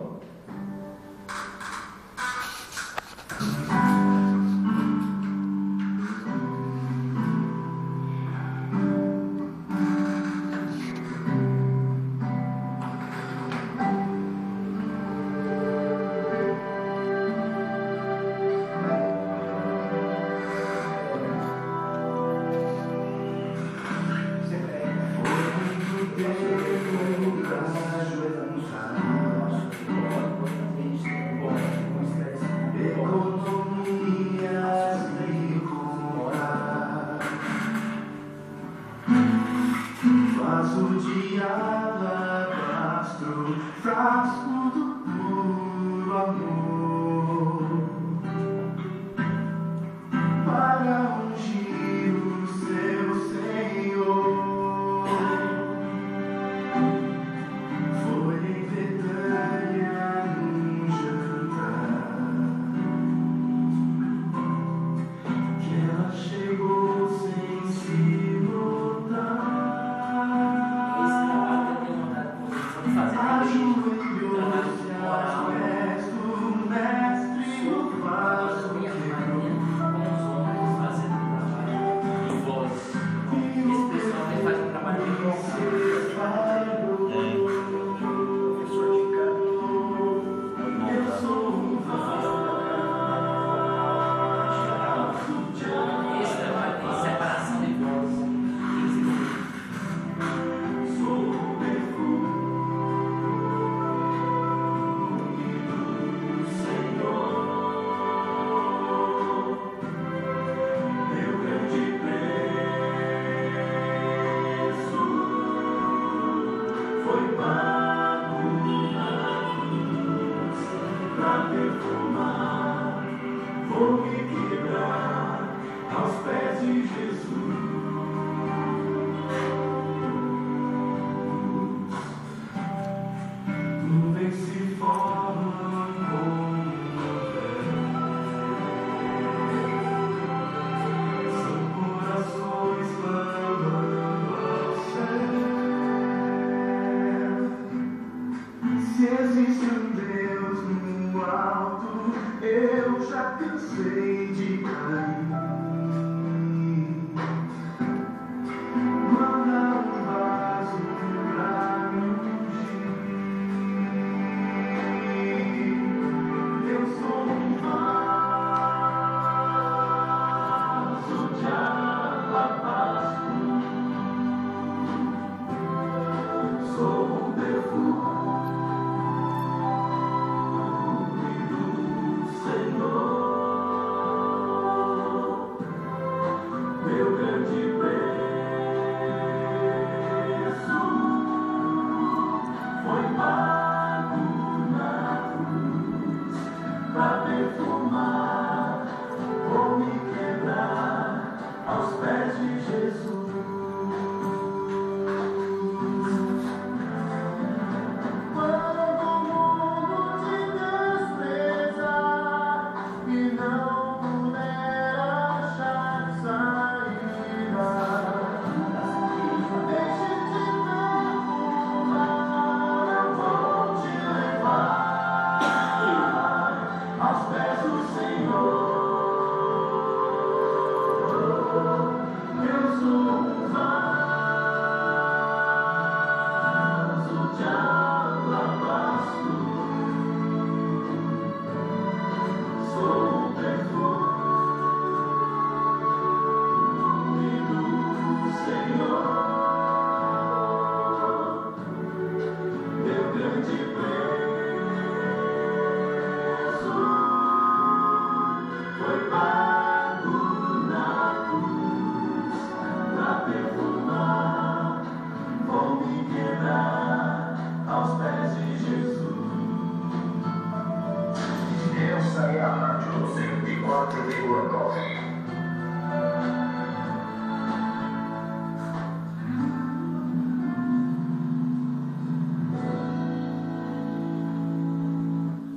Graças a Deus, vamos de alabastro, frasco do puro amor, para ungir o seu Senhor. Foi em Betânia num jantar que ela chegou sem se notar. Ajoelhou-se aos pés do mestre no vaso de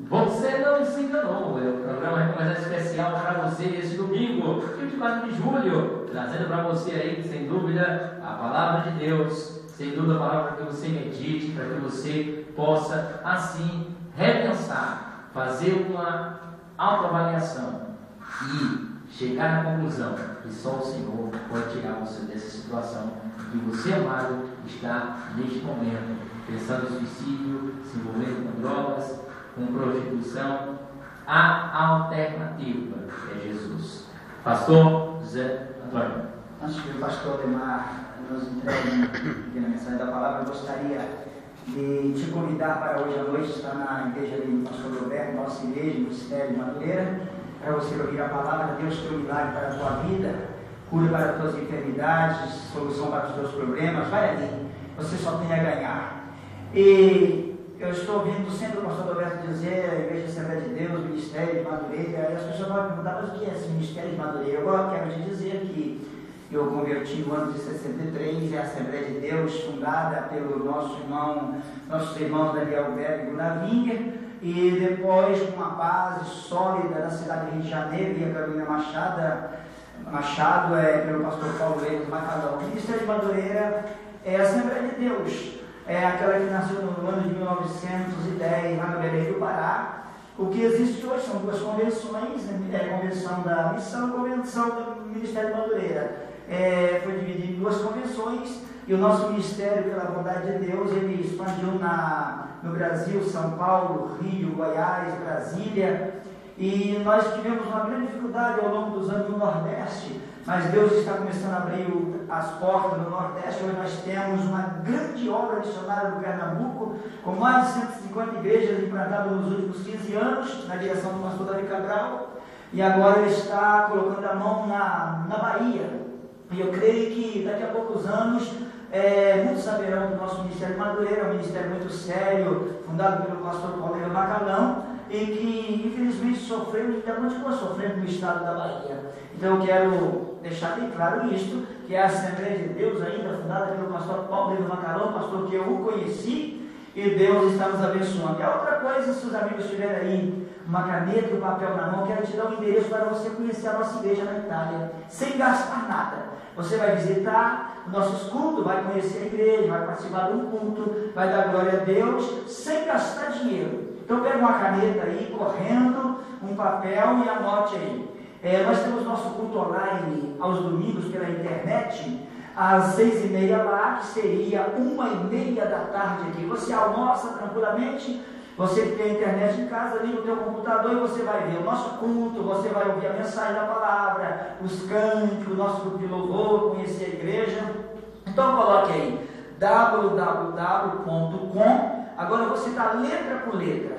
Você não se enganou, o programa Recomeçar Especial para você esse domingo, 24 de julho, trazendo para você aí, sem dúvida, a Palavra de Deus, sem dúvida a palavra para que você medite, para que você possa, assim, repensar, fazer uma autoavaliação e chegar à conclusão que só o Senhor pode tirar você dessa situação que você, amado, está neste momento, pensando em suicídio, se envolvendo com drogas, com prostituição. A alternativa é Jesus. Pastor José Antônio. Antes que o pastor Demar nos entregue a mensagem da palavra, eu gostaria de te convidar para hoje à noite estar na igreja do pastor Roberto, nossa igreja, no Ministério de Madureira, para você ouvir a palavra. Deus tem um milagre para a tua vida, cura para as tuas enfermidades, solução para os teus problemas. Vai ali, você só tem a ganhar. E eu estou ouvindo sempre o pastor Roberto dizer, a Igreja Assembleia de Deus, Ministério de Madureira, e as pessoas vão perguntar, mas o que é esse Ministério de Madureira? Eu quero te dizer que eu converti no ano de 63, é a Assembleia de Deus, fundada pelo nossos irmãos Daniel Berg e Gunnar Winger, e depois com uma base sólida na cidade do Rio de Janeiro, e a Carolina Machado pelo pastor Paulo Leite Macalão. O Ministério de Madureira é a Assembleia de Deus, é aquela que nasceu no ano de 1910, lá no Belém do Pará. O que existe hoje são duas convenções, a Convenção da Missão e a Convenção do Ministério de Madureira. Foi dividido em duas convenções, e o nosso ministério, pela bondade de Deus, ele expandiu no Brasil, São Paulo, Rio, Goiás, Brasília, e nós tivemos uma grande dificuldade ao longo dos anos no Nordeste, mas Deus está começando a abrir as portas no Nordeste. Hoje nós temos uma grande obra missionária no Pernambuco, com mais de 150 igrejas implantadas nos últimos 15 anos, na direção do pastor Davi Cabral, e agora ele está colocando a mão na Bahia. E eu creio que daqui a poucos anos muitos saberão do nosso Ministério de Madureira, um ministério muito sério, fundado pelo pastor Paulo Leite Macalão, e que infelizmente sofreu e ainda continua sofrendo no estado da Bahia. Então eu quero deixar bem claro isto, que é a Assembleia de Deus ainda, fundada pelo pastor Paulo Leite Macalão, pastor que eu o conheci, e Deus está nos abençoando. E a outra coisa, se os amigos tiverem aí uma caneta e um papel na mão, quero te dar um endereço para você conhecer a nossa igreja na Itália, sem gastar nada. Você vai visitar nossos cultos, vai conhecer a igreja, vai participar de um culto, vai dar glória a Deus, sem gastar dinheiro. Então pega uma caneta aí, correndo, um papel e anote aí. Nós temos nosso culto online aos domingos pela internet, às 6h30 lá, que seria 1h30 da tarde aqui. Você almoça tranquilamente, você que tem a internet em casa, liga o teu computador e você vai ver o nosso culto, você vai ouvir a mensagem da palavra, os cânticos, o nosso grupo de louvor, conhecer a igreja. Então coloque aí www.com. Agora eu vou citar letra por letra: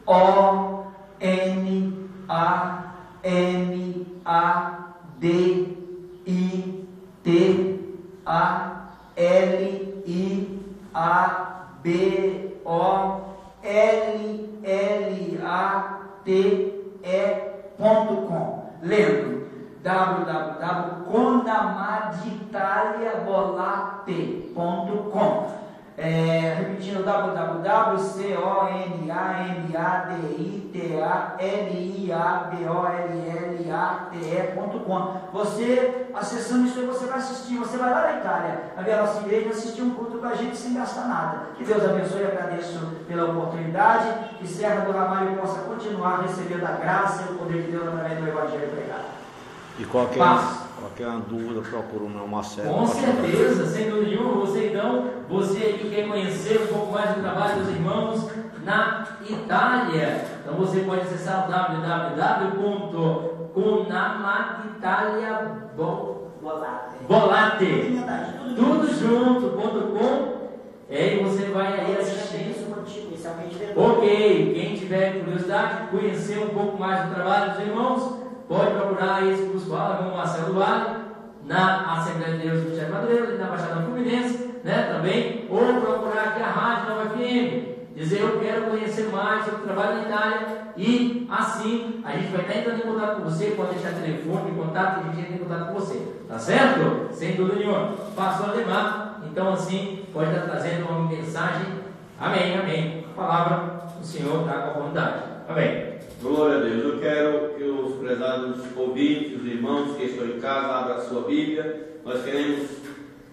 CONAMADITALIABOLATE.com. Lembro, www.conamaditaliabolate.com. Repetindo, www.conamaditaliabolate.com. Você, acessando isso aí, você vai assistir, você vai lá na Itália, a ver a nossa igreja, assistir um culto com a gente sem gastar nada. Que Deus abençoe, agradeço pela oportunidade, que Serra do Ramalho possa continuar recebendo a graça e o poder de Deus através do Evangelho pregado. E qualquer dúvida, procura o meu Marcelo. Com certeza, sem dúvida nenhuma. Você aí que quer conhecer um pouco mais do trabalho dos irmãos na Itália, então você pode acessar o www.conamaditaliabolate, tudo junto.com. E você vai aí assistir. Ok, quem tiver curiosidade, conhecer um pouco mais do trabalho dos irmãos, pode procurar esse curso com o Marcelo Vale, na Assembleia de Deus do Ministério de Madureira, na Baixada Fluminense, também, ou procurar aqui a Rádio Nova FM, dizer eu quero conhecer mais sobre o trabalho na Itália, e assim a gente vai estar entrando em contato com você, pode deixar telefone, contato, e a gente entra em contato com você, tá certo? Sem dúvida nenhuma. Pastor Ademar, então assim, pode estar trazendo uma mensagem, amém, a palavra do Senhor está com a comunidade, amém. Glória a Deus. Eu quero que os prezados ouvintes, os irmãos que estão em casa, abram a sua Bíblia. Nós queremos,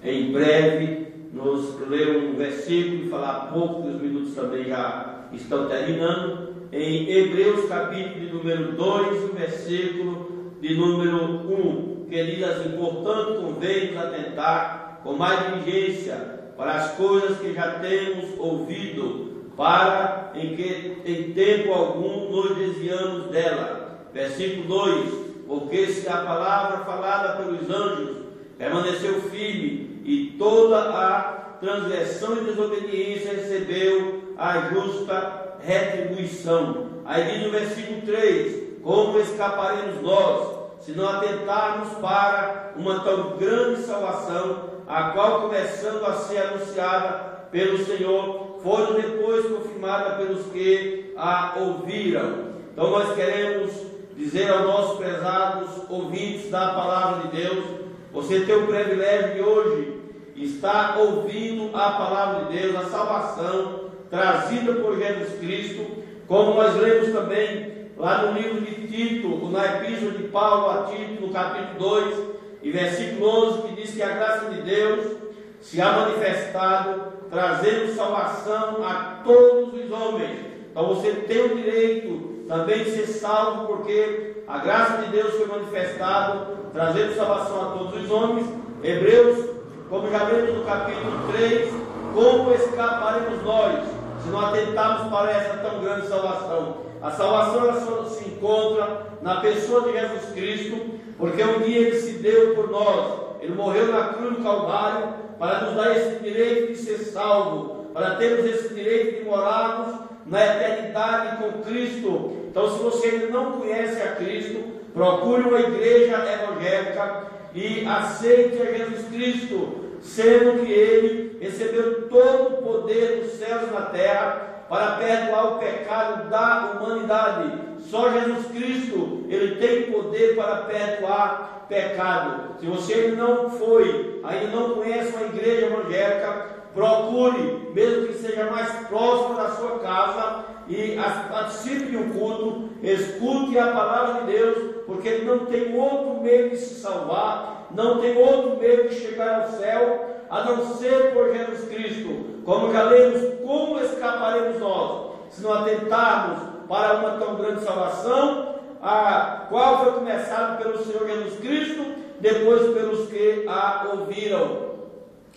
em breve, nos ler um versículo e falar pouco, que os minutos também já estão terminando. Em Hebreus, capítulo de número 2, o versículo de número 1, que diz assim: portanto, convém-nos atentar com mais diligência para as coisas que já temos ouvido, para em que em tempo algum nos desviamos dela. Versículo 2: porque se a palavra falada pelos anjos permaneceu firme, e toda a transgressão e desobediência recebeu a justa retribuição. Aí diz no versículo 3: como escaparemos nós, se não atentarmos para uma tão grande salvação, a qual, começando a ser anunciada pelo Senhor, foram depois confirmada pelos que a ouviram. Então nós queremos dizer aos nossos prezados ouvintes da palavra de Deus: você tem o privilégio de hoje estar ouvindo a palavra de Deus, a salvação trazida por Jesus Cristo, como nós lemos também lá no livro de Tito, na epístola de Paulo a Tito, no capítulo 2 e versículo 11, que diz que a graça de Deus se ha manifestado, trazendo salvação a todos os homens. Então você tem o direito também de ser salvo, porque a graça de Deus foi manifestada, trazendo salvação a todos os homens. Hebreus, como já lemos no capítulo 3, como escaparemos nós se não atentarmos para essa tão grande salvação? A salvação ela só se encontra na pessoa de Jesus Cristo, porque um dia Ele se deu por nós. Ele morreu na cruz do Calvário para nos dar esse direito de ser salvo, para termos esse direito de morarmos na eternidade com Cristo. Então, se você ainda não conhece a Cristo, procure uma igreja evangélica e aceite a Jesus Cristo, sendo que Ele recebeu todo o poder dos céus e da terra para perdoar o pecado da humanidade. Só Jesus Cristo, Ele tem poder para perdoar pecado. Se você ainda não foi, ainda não conhece uma igreja evangélica, procure, mesmo que seja mais próximo da sua casa, e participe de um culto, escute a palavra de Deus, porque Ele não tem outro meio de se salvar, não tem outro meio de chegar ao céu, a não ser por Jesus Cristo. Como já lemos, como escaparemos nós, se não atentarmos para uma tão grande salvação, a qual foi começada pelo Senhor Jesus Cristo, depois pelos que a ouviram.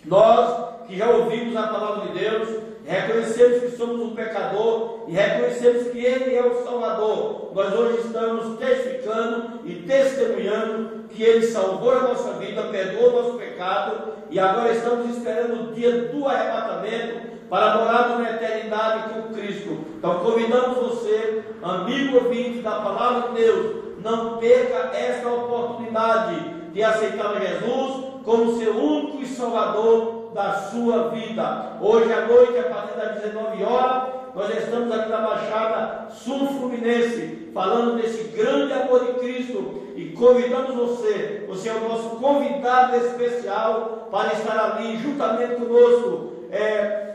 Nós que já ouvimos a palavra de Deus, reconhecemos que somos um pecador e reconhecemos que Ele é o Salvador. Nós hoje estamos testificando e testemunhando que Ele salvou a nossa vida, perdoou o nosso pecado, e agora estamos esperando o dia do arrebatamento para morarmos na eternidade com Cristo. Então convidamos você, amigo ouvinte da palavra de Deus, não perca esta oportunidade de aceitar a Jesus como seu único e Salvador da sua vida. Hoje à noite, a partir das 19 horas, nós estamos aqui na Baixada Sul Fluminense, falando desse grande amor de Cristo, e convidamos você é o nosso convidado especial para estar ali juntamente conosco.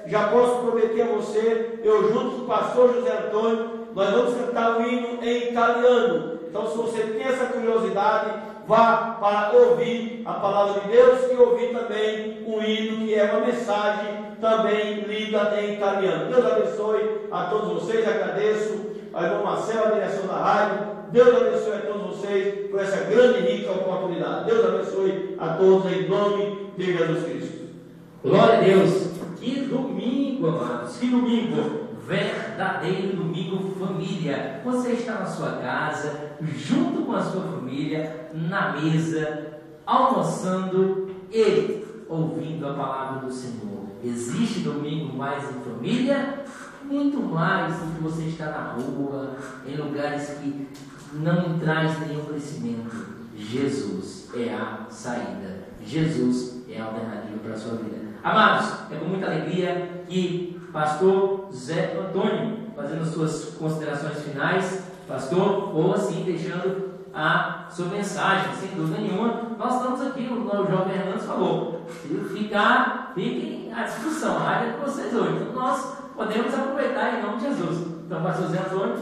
Já posso prometer a você, eu junto com o pastor José Antônio, nós vamos cantar o hino em italiano. Então, se você tem essa curiosidade, vá para ouvir a palavra de Deus e ouvir também o hino, que é uma mensagem também lida em italiano. Deus abençoe a todos vocês. Agradeço ao irmão Marcelo, a direção da rádio. Deus abençoe a todos vocês por essa grande e rica oportunidade. Deus abençoe a todos em nome de Jesus Cristo. Glória a Deus. Que domingo, amados, que domingo, verdadeiro domingo família. Você está na sua casa, junto com a sua família, na mesa, almoçando e ouvindo a palavra do Senhor. Existe domingo mais em família? Muito mais do que você está na rua, em lugares que não traz nenhum crescimento. Jesus é a saída. Jesus é a alternativa para a sua vida. Amados, é com muita alegria que pastor Zé Antônio, fazendo suas considerações finais, pastor, ou assim, deixando a sua mensagem, sem dúvida nenhuma. Nós estamos aqui, o jovem Hernandes falou, fiquem à discussão, a área de vocês hoje. Então nós podemos aproveitar em nome de Jesus. Então, pastor Zé Antônio,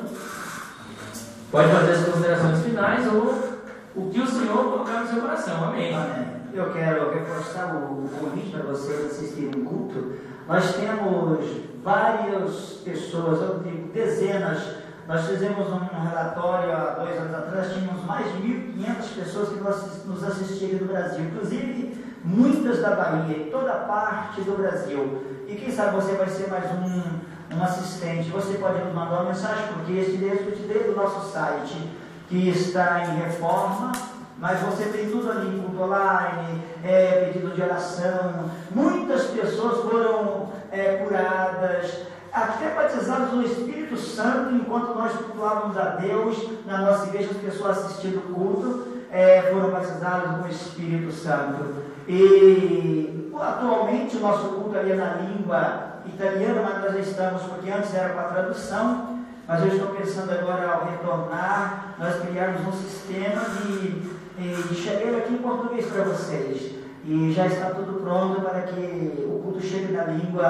pode fazer as considerações finais ou o que o Senhor colocar no seu coração. Amém. Amém. Eu quero reforçar o convite para vocês assistirem um culto. Nós temos várias pessoas, eu digo dezenas. Nós fizemos um relatório há 2 anos atrás, tínhamos mais de 1.500 pessoas que nos assistiram no Brasil, inclusive muitas da Bahia, toda parte do Brasil. E quem sabe você vai ser mais um assistente. Você pode nos mandar uma mensagem, porque este texto eu te dei do nosso site, que está em reforma. Mas você tem tudo ali, culto online, pedido de oração. Muitas pessoas foram curadas, até batizadas no Espírito Santo, enquanto nós cultuávamos a Deus na nossa igreja. As pessoas assistindo o culto foram batizadas no Espírito Santo. E atualmente o nosso culto ali é na língua italiana, mas nós estamos, porque antes era com a tradução, mas eu estou pensando agora, ao retornar, nós criarmos um sistema de chegar aqui em português para vocês. E já está tudo pronto para que o culto chegue na língua